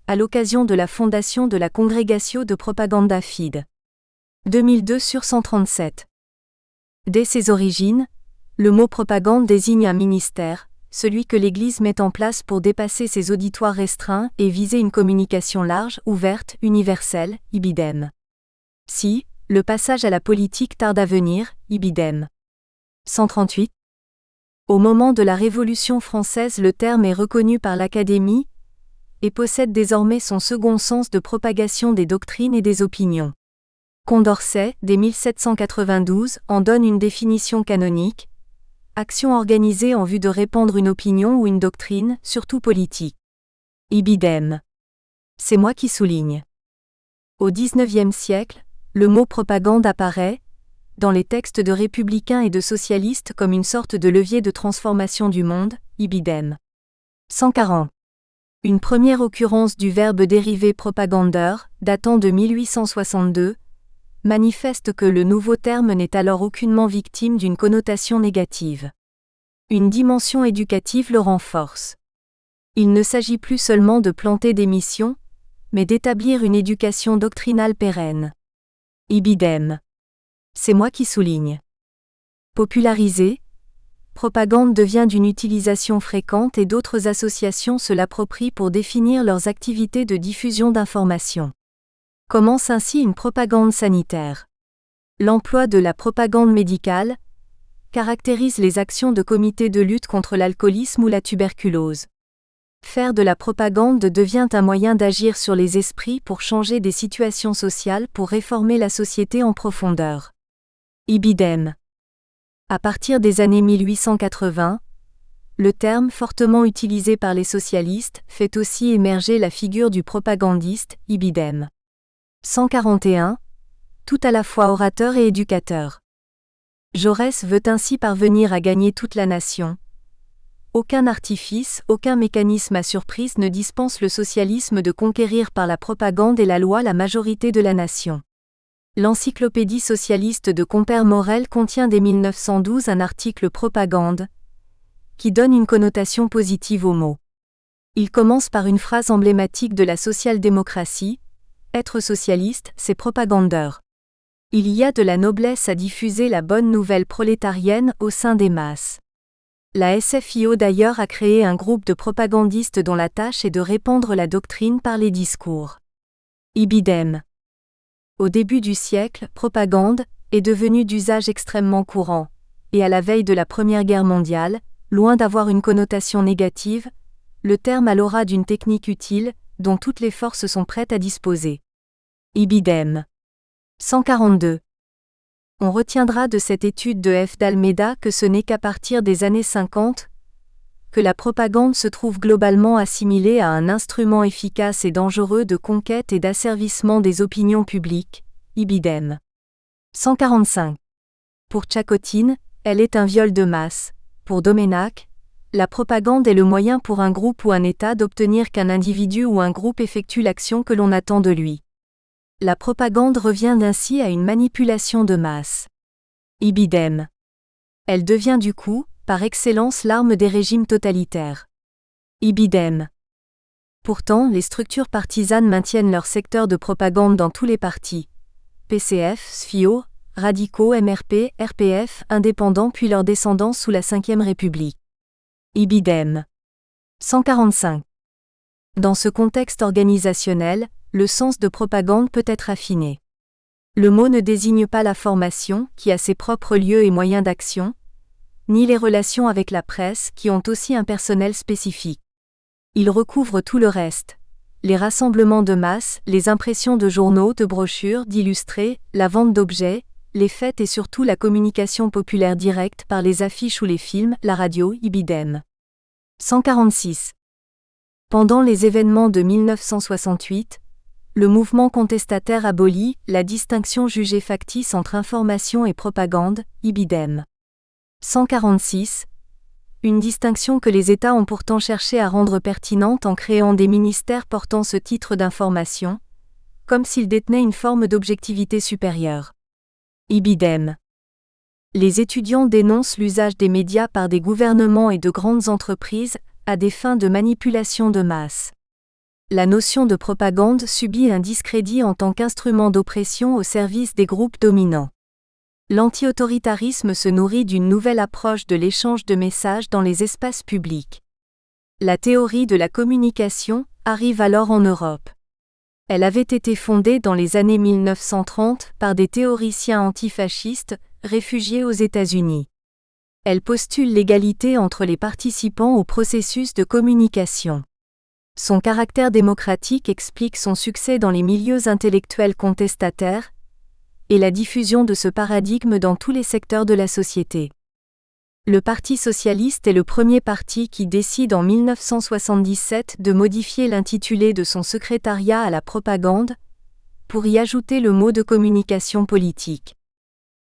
à l'occasion de la fondation de la Congregatio de Propaganda Fide. 2002/137. Dès ses origines, le mot propagande désigne un ministère, celui que l'Église met en place pour dépasser ses auditoires restreints et viser une communication large, ouverte, universelle, ibidem. Si, le passage à la politique tarde à venir, ibidem. 138. Au moment de la Révolution française, le terme est reconnu par l'Académie et possède désormais son second sens de propagation des doctrines et des opinions. Condorcet, dès 1792, en donne une définition canonique: action organisée en vue de répandre une opinion ou une doctrine, surtout politique. Ibidem. C'est moi qui souligne. Au XIXe siècle, le mot propagande apparaît, dans les textes de républicains et de socialistes, comme une sorte de levier de transformation du monde, ibidem. 140. Une première occurrence du verbe dérivé propagander, datant de 1862, manifeste que le nouveau terme n'est alors aucunement victime d'une connotation négative. Une dimension éducative le renforce. Il ne s'agit plus seulement de planter des missions, mais d'établir une éducation doctrinale pérenne. Ibidem. C'est moi qui souligne. Popularisé, propagande devient d'une utilisation fréquente et d'autres associations se l'approprient pour définir leurs activités de diffusion d'informations. Commence ainsi une propagande sanitaire. L'emploi de la propagande médicale caractérise les actions de comités de lutte contre l'alcoolisme ou la tuberculose. Faire de la propagande devient un moyen d'agir sur les esprits pour changer des situations sociales, pour réformer la société en profondeur. Ibidem. À partir des années 1880, le terme fortement utilisé par les socialistes fait aussi émerger la figure du propagandiste, ibidem. 141. Tout à la fois orateur et éducateur. Jaurès veut ainsi parvenir à gagner toute la nation. Aucun artifice, aucun mécanisme à surprise ne dispense le socialisme de conquérir par la propagande et la loi la majorité de la nation. L'encyclopédie socialiste de Compère-Morel contient dès 1912 un article propagande qui donne une connotation positive au mot. Il commence par une phrase emblématique de la social-démocratie: être socialiste, c'est propagandeur. Il y a de la noblesse à diffuser la bonne nouvelle prolétarienne au sein des masses. La SFIO d'ailleurs a créé un groupe de propagandistes dont la tâche est de répandre la doctrine par les discours. Ibidem. Au début du siècle, propagande est devenue d'usage extrêmement courant, et à la veille de la Première Guerre mondiale, loin d'avoir une connotation négative, le terme a l'aura d'une technique utile, dont toutes les forces sont prêtes à disposer. Ibidem. 142. On retiendra de cette étude de F. d'Almeida que ce n'est qu'à partir des années 50 que la propagande se trouve globalement assimilée à un instrument efficace et dangereux de conquête et d'asservissement des opinions publiques. Ibidem. 145. Pour Tchakotine, elle est un viol de masse. Pour Doménac, la propagande est le moyen pour un groupe ou un État d'obtenir qu'un individu ou un groupe effectue l'action que l'on attend de lui. La propagande revient ainsi à une manipulation de masse. Ibidem. Elle devient du coup, par excellence, l'arme des régimes totalitaires. Ibidem. Pourtant, les structures partisanes maintiennent leur secteur de propagande dans tous les partis. PCF, SFIO, radicaux, MRP, RPF, indépendants puis leurs descendants sous la Ve République. Ibidem. 145. Dans ce contexte organisationnel, le sens de propagande peut être affiné. Le mot ne désigne pas la formation, qui a ses propres lieux et moyens d'action, ni les relations avec la presse, qui ont aussi un personnel spécifique. Il recouvre tout le reste: les rassemblements de masse, les impressions de journaux, de brochures, d'illustrés, la vente d'objets, les fêtes et surtout la communication populaire directe par les affiches ou les films, la radio, ibidem. 146. Pendant les événements de 1968, le mouvement contestataire abolit la distinction jugée factice entre information et propagande, ibidem. 146. Une distinction que les États ont pourtant cherché à rendre pertinente en créant des ministères portant ce titre d'information, comme s'ils détenaient une forme d'objectivité supérieure. Ibidem. Les étudiants dénoncent l'usage des médias par des gouvernements et de grandes entreprises à des fins de manipulation de masse. La notion de propagande subit un discrédit en tant qu'instrument d'oppression au service des groupes dominants. L'anti-autoritarisme se nourrit d'une nouvelle approche de l'échange de messages dans les espaces publics. La théorie de la communication arrive alors en Europe. Elle avait été fondée dans les années 1930 par des théoriciens antifascistes réfugiés aux États-Unis. Elle postule l'égalité entre les participants au processus de communication. Son caractère démocratique explique son succès dans les milieux intellectuels contestataires et la diffusion de ce paradigme dans tous les secteurs de la société. Le Parti socialiste est le premier parti qui décide en 1977 de modifier l'intitulé de son secrétariat à la propagande pour y ajouter le mot de communication politique.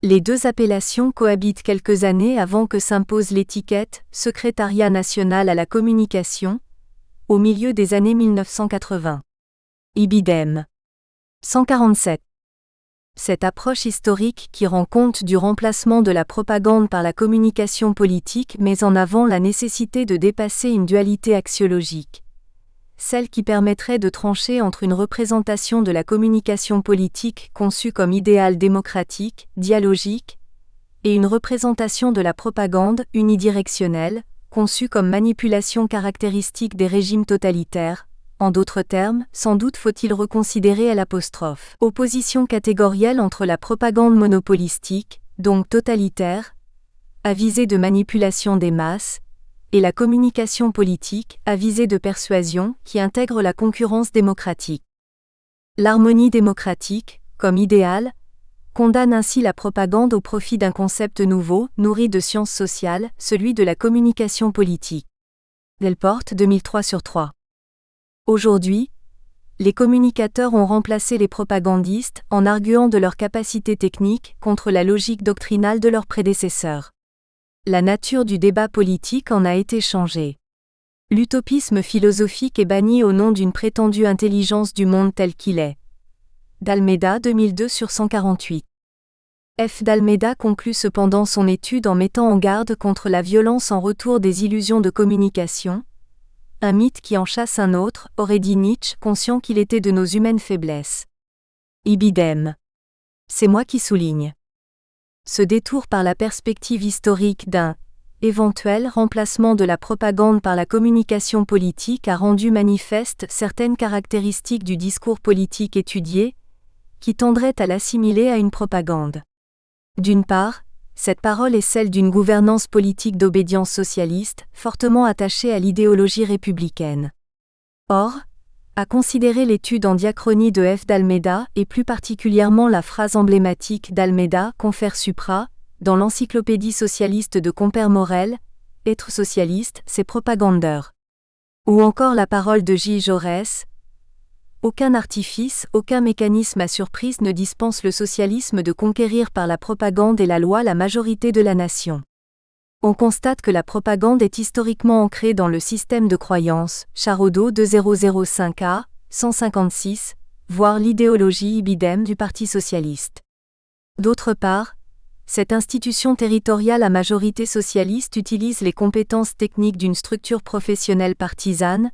Les deux appellations cohabitent quelques années avant que s'impose l'étiquette « Secrétariat national à la communication » au milieu des années 1980. Ibidem. 147. Cette approche historique qui rend compte du remplacement de la propagande par la communication politique met en avant la nécessité de dépasser une dualité axiologique, celle qui permettrait de trancher entre une représentation de la communication politique conçue comme idéal démocratique, dialogique, et une représentation de la propagande unidirectionnelle, conçue comme manipulation caractéristique des régimes totalitaires. En d'autres termes, sans doute faut-il reconsidérer opposition catégorielle entre la propagande monopolistique, donc totalitaire, à visée de manipulation des masses, et la communication politique, à visée de persuasion, qui intègre la concurrence démocratique. L'harmonie démocratique, comme idéal, condamne ainsi la propagande au profit d'un concept nouveau, nourri de sciences sociales, celui de la communication politique. Delporte 2003/3. Aujourd'hui, les communicateurs ont remplacé les propagandistes en arguant de leur capacité technique contre la logique doctrinale de leurs prédécesseurs. La nature du débat politique en a été changée. L'utopisme philosophique est banni au nom d'une prétendue intelligence du monde tel qu'il est. D'Almeida 2002/148. F. D'Almeida conclut cependant son étude en mettant en garde contre la violence en retour des illusions de communication, un mythe qui en chasse un autre, aurait dit Nietzsche, conscient qu'il était de nos humaines faiblesses. Ibidem. C'est moi qui souligne. Ce détour par la perspective historique d'un éventuel remplacement de la propagande par la communication politique a rendu manifeste certaines caractéristiques du discours politique étudié, qui tendraient à l'assimiler à une propagande. D'une part, cette parole est celle d'une gouvernance politique d'obédience socialiste, fortement attachée à l'idéologie républicaine. Or, à considérer l'étude en diachronie de F. d'Almeida, et plus particulièrement la phrase emblématique d'Almeida, Confère supra, dans l'encyclopédie socialiste de Compère-Morel, être socialiste, c'est propagandeur. Ou encore la parole de J. Jaurès, aucun artifice, aucun mécanisme à surprise ne dispense le socialisme de conquérir par la propagande et la loi la majorité de la nation. On constate que la propagande est historiquement ancrée dans le système de croyance, Charodeau 2005a, 156, voire l'idéologie ibidem du Parti socialiste. D'autre part, cette institution territoriale à majorité socialiste utilise les compétences techniques d'une structure professionnelle partisane,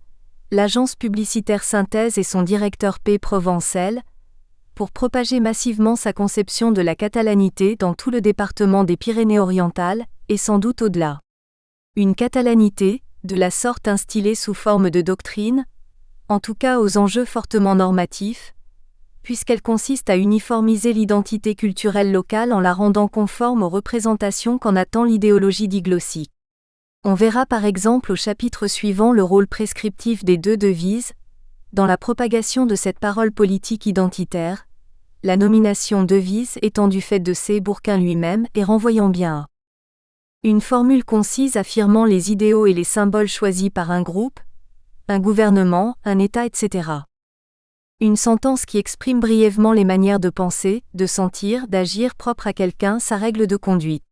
l'agence publicitaire Synthèse et son directeur P. Provencel, pour propager massivement sa conception de la catalanité dans tout le département des Pyrénées-Orientales, et sans doute au-delà. Une catalanité, de la sorte instillée sous forme de doctrine, en tout cas aux enjeux fortement normatifs, puisqu'elle consiste à uniformiser l'identité culturelle locale en la rendant conforme aux représentations qu'en attend l'idéologie diglossie. On verra par exemple au chapitre suivant le rôle prescriptif des deux devises, dans la propagation de cette parole politique identitaire, la nomination devise étant du fait de C. Bourquin lui-même et renvoyant bien à une formule concise affirmant les idéaux et les symboles choisis par un groupe, un gouvernement, un État, etc. Une sentence qui exprime brièvement les manières de penser, de sentir, d'agir propres à quelqu'un, sa règle de conduite.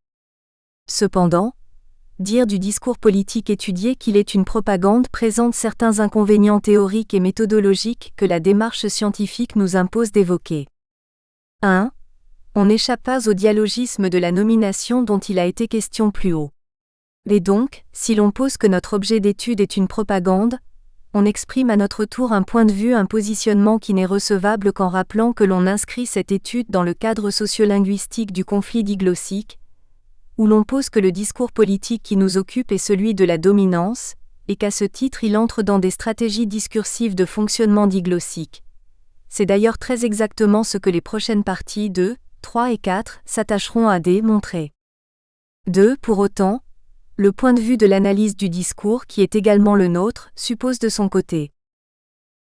Cependant, dire du discours politique étudié qu'il est une propagande présente certains inconvénients théoriques et méthodologiques que la démarche scientifique nous impose d'évoquer. 1. On n'échappe pas au dialogisme de la nomination dont il a été question plus haut. Et donc, si l'on pose que notre objet d'étude est une propagande, on exprime à notre tour un point de vue, un positionnement qui n'est recevable qu'en rappelant que l'on inscrit cette étude dans le cadre sociolinguistique du conflit diglossique, où l'on pose que le discours politique qui nous occupe est celui de la dominance, et qu'à ce titre il entre dans des stratégies discursives de fonctionnement diglossique. C'est d'ailleurs très exactement ce que les prochaines parties 2, 3 et 4 s'attacheront à démontrer. 2. Pour autant, le point de vue de l'analyse du discours qui est également le nôtre, suppose de son côté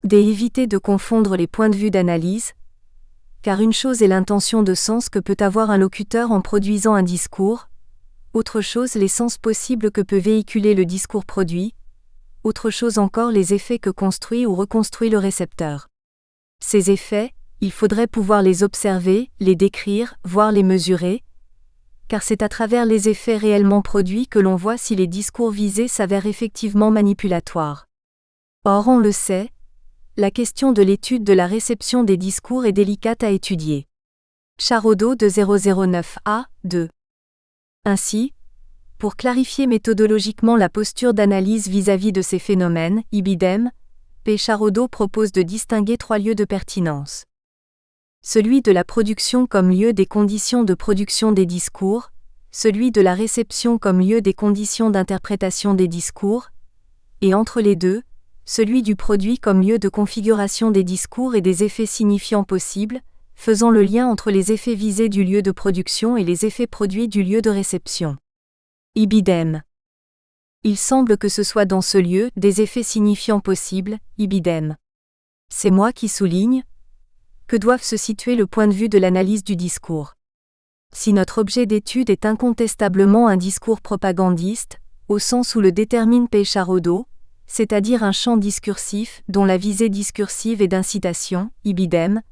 d'éviter de confondre les points de vue d'analyse, car une chose est l'intention de sens que peut avoir un locuteur en produisant un discours, autre chose les sens possibles que peut véhiculer le discours produit, autre chose encore les effets que construit ou reconstruit le récepteur. Ces effets, il faudrait pouvoir les observer, les décrire, voire les mesurer, car c'est à travers les effets réellement produits que l'on voit si les discours visés s'avèrent effectivement manipulatoires. Or on le sait, la question de l'étude de la réception des discours est délicate à étudier. Charaudot de 009a, 2. Ainsi, pour clarifier méthodologiquement la posture d'analyse vis-à-vis de ces phénomènes, ibidem, P. Charaudot propose de distinguer 3 lieux de pertinence. Celui de la production comme lieu des conditions de production des discours, celui de la réception comme lieu des conditions d'interprétation des discours, et entre les deux, celui du produit comme lieu de configuration des discours et des effets signifiants possibles, faisant le lien entre les effets visés du lieu de production et les effets produits du lieu de réception. Ibidem. Il semble que ce soit dans ce lieu des effets signifiants possibles, ibidem. C'est moi qui souligne que doivent se situer le point de vue de l'analyse du discours. Si notre objet d'étude est incontestablement un discours propagandiste, au sens où le détermine P. Charaudot, c'est-à-dire un champ discursif dont la visée discursive est d'incitation, ibidem,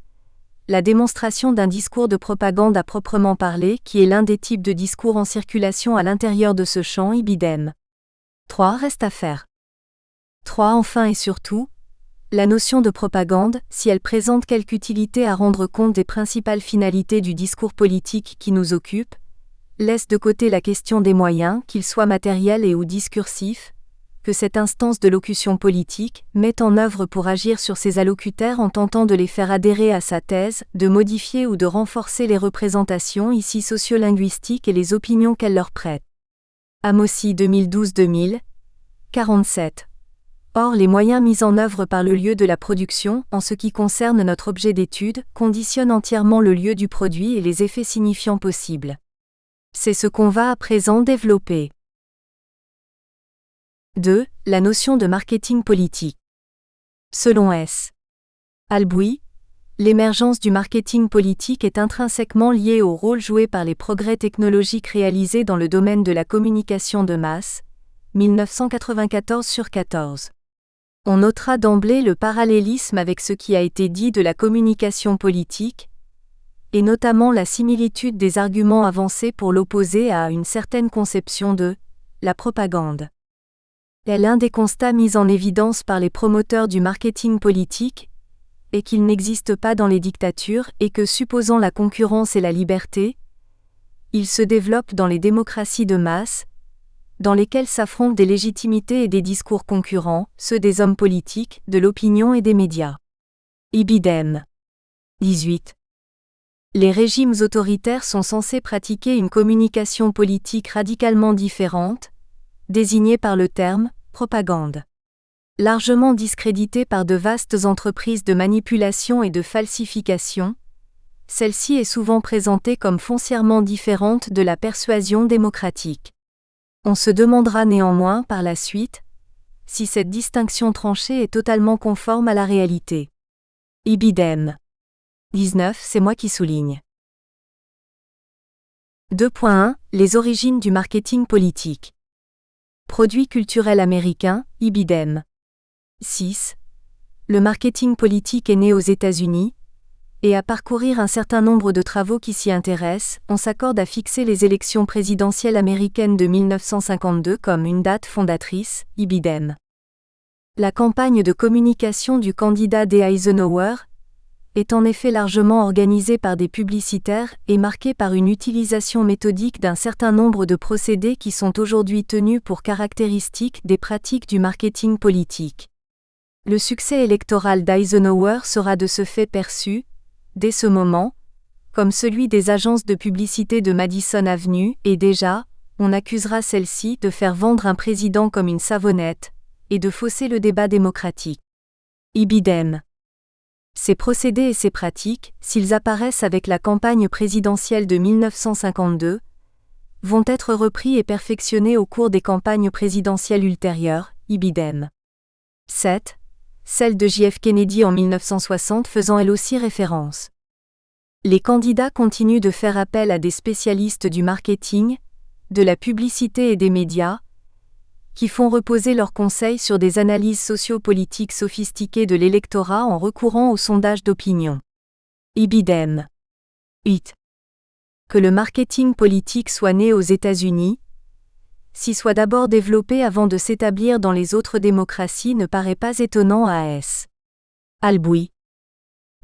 la démonstration d'un discours de propagande à proprement parler qui est l'un des types de discours en circulation à l'intérieur de ce champ, ibidem. 3. Reste à faire. 3. Enfin et surtout, la notion de propagande, si elle présente quelque utilité à rendre compte des principales finalités du discours politique qui nous occupe, laisse de côté la question des moyens, qu'ils soient matériels et ou discursifs, que cette instance de locution politique met en œuvre pour agir sur ses allocuteurs en tentant de les faire adhérer à sa thèse, de modifier ou de renforcer les représentations ici sociolinguistiques et les opinions qu'elle leur prête. Amosi 2012-2000, 47. Or les moyens mis en œuvre par le lieu de la production, en ce qui concerne notre objet d'étude, conditionnent entièrement le lieu du produit et les effets signifiants possibles. C'est ce qu'on va à présent développer. 2. La notion de marketing politique. Selon S. Albouy, l'émergence du marketing politique est intrinsèquement liée au rôle joué par les progrès technologiques réalisés dans le domaine de la communication de masse, 1994/14. On notera d'emblée le parallélisme avec ce qui a été dit de la communication politique, et notamment la similitude des arguments avancés pour l'opposer à une certaine conception de la propagande. Est l'un des constats mis en évidence par les promoteurs du marketing politique, et qu'il n'existe pas dans les dictatures et que, supposant la concurrence et la liberté, il se développe dans les démocraties de masse, dans lesquelles s'affrontent des légitimités et des discours concurrents, ceux des hommes politiques, de l'opinion et des médias. Ibidem. 18. Les régimes autoritaires sont censés pratiquer une communication politique radicalement différente, désignée par le terme « propagande ». Largement discréditée par de vastes entreprises de manipulation et de falsification, celle-ci est souvent présentée comme foncièrement différente de la persuasion démocratique. On se demandera néanmoins par la suite si cette distinction tranchée est totalement conforme à la réalité. Ibidem. 19. C'est moi qui souligne. 2.1. Les origines du marketing politique. Produit culturel américain, ibidem. 6. Le marketing politique est né aux États-Unis, et à parcourir un certain nombre de travaux qui s'y intéressent, on s'accorde à fixer les élections présidentielles américaines de 1952 comme une date fondatrice, ibidem. La campagne de communication du candidat D. Eisenhower est en effet largement organisée par des publicitaires et marquée par une utilisation méthodique d'un certain nombre de procédés qui sont aujourd'hui tenus pour caractéristiques des pratiques du marketing politique. Le succès électoral d'Eisenhower sera de ce fait perçu, dès ce moment, comme celui des agences de publicité de Madison Avenue, et déjà, on accusera celle-ci de faire vendre un président comme une savonnette, et de fausser le débat démocratique. Ibidem. Ces procédés et ces pratiques, s'ils apparaissent avec la campagne présidentielle de 1952, vont être repris et perfectionnés au cours des campagnes présidentielles ultérieures, ibidem. 7. Celle de J.F. Kennedy en 1960 faisant elle aussi référence. Les candidats continuent de faire appel à des spécialistes du marketing, de la publicité et des médias, qui font reposer leurs conseils sur des analyses sociopolitiques sophistiquées de l'électorat en recourant aux sondages d'opinion. Ibidem. 8. Que le marketing politique soit né aux États-Unis, s'y soit d'abord développé avant de s'établir dans les autres démocraties ne paraît pas étonnant à S. Albuy.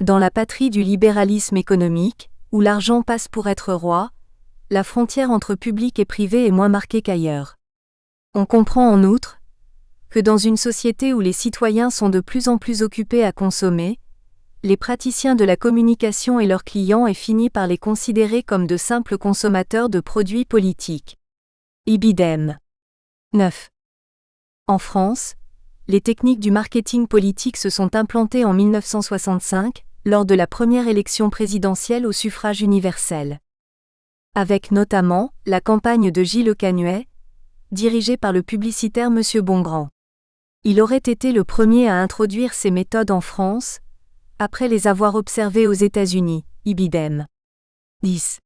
Dans la patrie du libéralisme économique, où l'argent passe pour être roi, la frontière entre public et privé est moins marquée qu'ailleurs. On comprend en outre que dans une société où les citoyens sont de plus en plus occupés à consommer, les praticiens de la communication et leurs clients aient fini par les considérer comme de simples consommateurs de produits politiques. Ibidem. 9. En France, les techniques du marketing politique se sont implantées en 1965, lors de la première élection présidentielle au suffrage universel. Avec notamment la campagne de J. Lecanuet, dirigée par le publicitaire M. Bongrand. Il aurait été le premier à introduire ces méthodes en France, après les avoir observées aux États-Unis, ibidem. 10.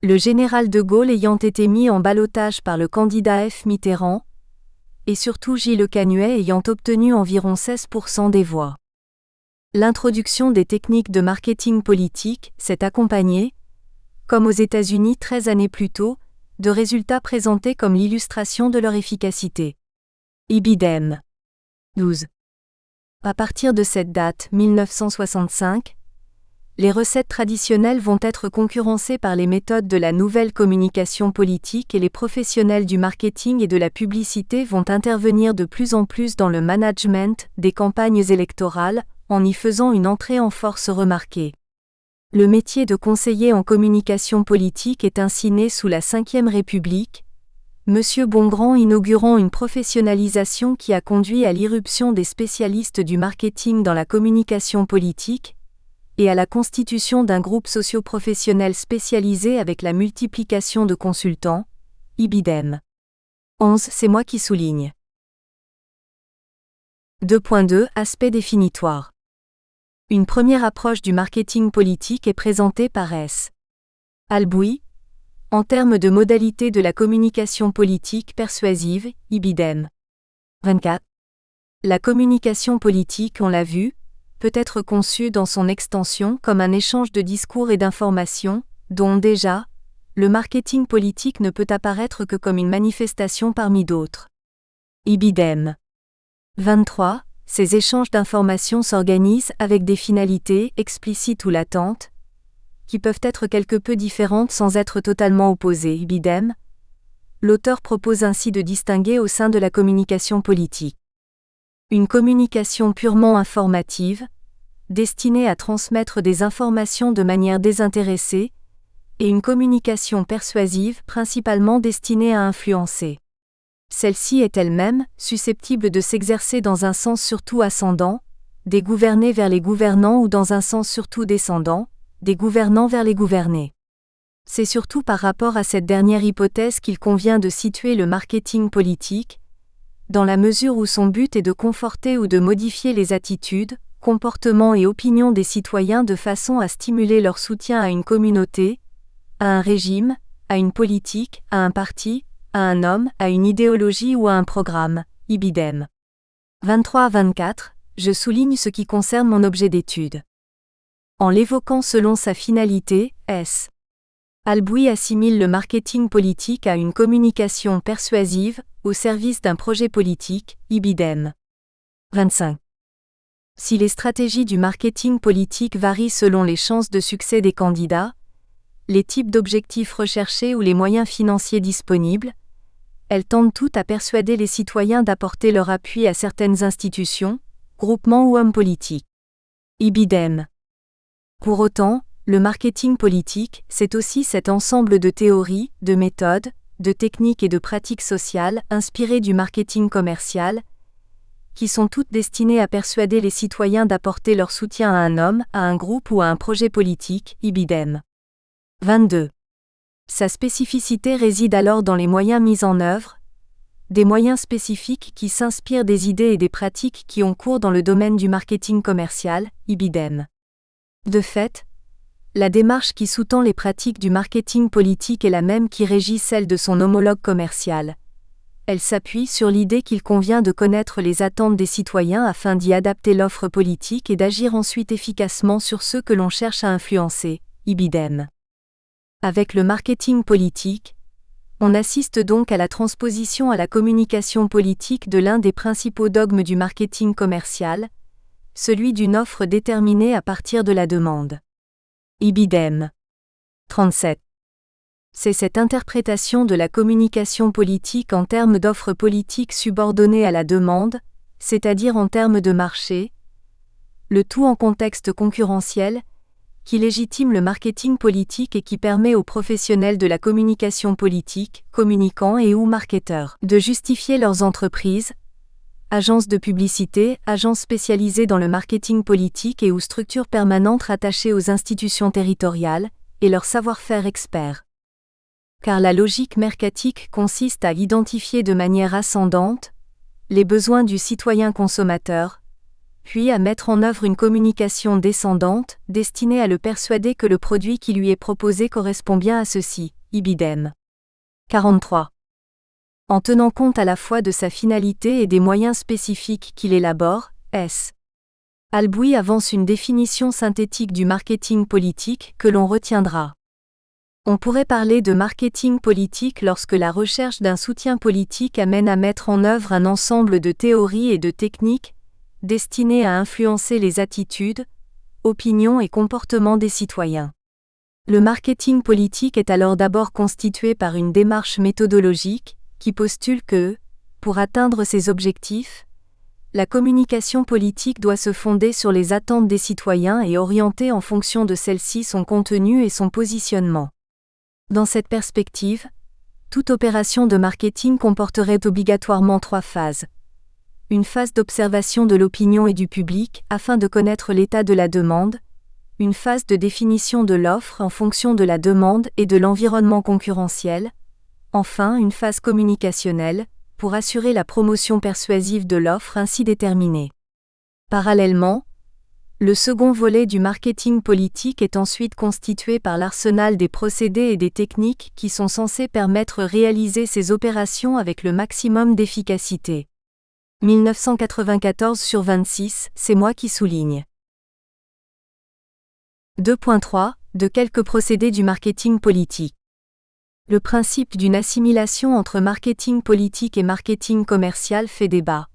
Le général de Gaulle ayant été mis en ballottage par le candidat F. Mitterrand, et surtout J. Lecanuet ayant obtenu environ 16% des voix. L'introduction des techniques de marketing politique s'est accompagnée, comme aux États-Unis 13 années plus tôt, de résultats présentés comme l'illustration de leur efficacité. Ibidem. 12. À partir de cette date, 1965, les recettes traditionnelles vont être concurrencées par les méthodes de la nouvelle communication politique et les professionnels du marketing et de la publicité vont intervenir de plus en plus dans le management des campagnes électorales, en y faisant une entrée en force remarquée. Le métier de conseiller en communication politique est ainsi né sous la Ve République, M. Bongrand inaugurant une professionnalisation qui a conduit à l'irruption des spécialistes du marketing dans la communication politique, et à la constitution d'un groupe socio-professionnel spécialisé avec la multiplication de consultants, ibidem. 11. C'est moi qui souligne. 2.2 Aspect définitoire. Une première approche du marketing politique est présentée par S. Albuy, en termes de modalités de la communication politique persuasive, ibidem. 24. La communication politique, on l'a vu, peut être conçue dans son extension comme un échange de discours et d'informations, dont déjà, le marketing politique ne peut apparaître que comme une manifestation parmi d'autres. Ibidem. 23. Ces échanges d'informations s'organisent avec des finalités, explicites ou latentes, qui peuvent être quelque peu différentes sans être totalement opposées. Ibidem. L'auteur propose ainsi de distinguer au sein de la communication politique une communication purement informative, destinée à transmettre des informations de manière désintéressée, et une communication persuasive principalement destinée à influencer. Celle-ci est elle-même susceptible de s'exercer dans un sens surtout ascendant, des gouvernés vers les gouvernants ou dans un sens surtout descendant, des gouvernants vers les gouvernés. C'est surtout par rapport à cette dernière hypothèse qu'il convient de situer le marketing politique, dans la mesure où son but est de conforter ou de modifier les attitudes, comportements et opinions des citoyens de façon à stimuler leur soutien à une communauté, à un régime, à une politique, à un parti, à un homme, à une idéologie ou à un programme, ibidem. 23 à 24, je souligne ce qui concerne mon objet d'étude. En l'évoquant selon sa finalité, S. Albuy assimile le marketing politique à une communication persuasive, au service d'un projet politique, ibidem. 25. Si les stratégies du marketing politique varient selon les chances de succès des candidats, les types d'objectifs recherchés ou les moyens financiers disponibles, elles tendent toutes à persuader les citoyens d'apporter leur appui à certaines institutions, groupements ou hommes politiques. Ibidem. Pour autant, le marketing politique, c'est aussi cet ensemble de théories, de méthodes, de techniques et de pratiques sociales inspirées du marketing commercial, qui sont toutes destinées à persuader les citoyens d'apporter leur soutien à un homme, à un groupe ou à un projet politique, ibidem. 22. Sa spécificité réside alors dans les moyens mis en œuvre, des moyens spécifiques qui s'inspirent des idées et des pratiques qui ont cours dans le domaine du marketing commercial, IBIDEM. De fait, la démarche qui sous-tend les pratiques du marketing politique est la même qui régit celle de son homologue commercial. Elle s'appuie sur l'idée qu'il convient de connaître les attentes des citoyens afin d'y adapter l'offre politique et d'agir ensuite efficacement sur ceux que l'on cherche à influencer, IBIDEM. Avec le marketing politique, on assiste donc à la transposition à la communication politique de l'un des principaux dogmes du marketing commercial, celui d'une offre déterminée à partir de la demande. IBIDEM 37. C'est cette interprétation de la communication politique en termes d'offre politique subordonnée à la demande, c'est-à-dire en termes de marché, le tout en contexte concurrentiel, qui légitime le marketing politique et qui permet aux professionnels de la communication politique, communicants et ou marketeurs, de justifier leurs entreprises, agences de publicité, agences spécialisées dans le marketing politique et ou structures permanentes rattachées aux institutions territoriales, et leur savoir-faire expert. Car la logique mercatique consiste à identifier de manière ascendante les besoins du citoyen consommateur, puis à mettre en œuvre une communication descendante, destinée à le persuader que le produit qui lui est proposé correspond bien à ceux-ci, IBIDEM 43. En tenant compte à la fois de sa finalité et des moyens spécifiques qu'il élabore, S. Albuy avance une définition synthétique du marketing politique que l'on retiendra. On pourrait parler de marketing politique lorsque la recherche d'un soutien politique amène à mettre en œuvre un ensemble de théories et de techniques destinées à influencer les attitudes, opinions et comportements des citoyens. Le marketing politique est alors d'abord constitué par une démarche méthodologique, qui postule que, pour atteindre ces objectifs, la communication politique doit se fonder sur les attentes des citoyens et orienter en fonction de celles-ci son contenu et son positionnement. Dans cette perspective, toute opération de marketing comporterait obligatoirement 3 phases. Une phase d'observation de l'opinion et du public afin de connaître l'état de la demande, une phase de définition de l'offre en fonction de la demande et de l'environnement concurrentiel, enfin une phase communicationnelle, pour assurer la promotion persuasive de l'offre ainsi déterminée. Parallèlement, le second volet du marketing politique est ensuite constitué par l'arsenal des procédés et des techniques qui sont censés permettre réaliser ces opérations avec le maximum d'efficacité. 1994/26, c'est moi qui souligne. 2.3 De quelques procédés du marketing politique. Le principe d'une assimilation entre marketing politique et marketing commercial fait débat.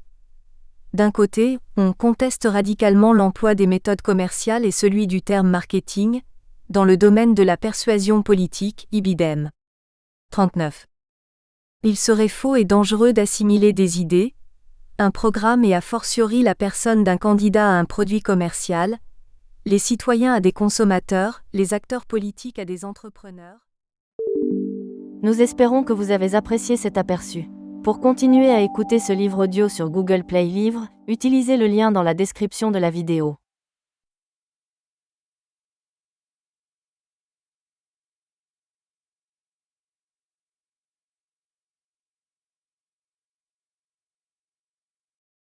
D'un côté, on conteste radicalement l'emploi des méthodes commerciales et celui du terme marketing, dans le domaine de la persuasion politique, IBIDEM 39. Il serait faux et dangereux d'assimiler des idées, un programme et a fortiori la personne d'un candidat à un produit commercial, les citoyens à des consommateurs, les acteurs politiques à des entrepreneurs. Nous espérons que vous avez apprécié cet aperçu. Pour continuer à écouter ce livre audio sur Google Play Livres, utilisez le lien dans la description de la vidéo.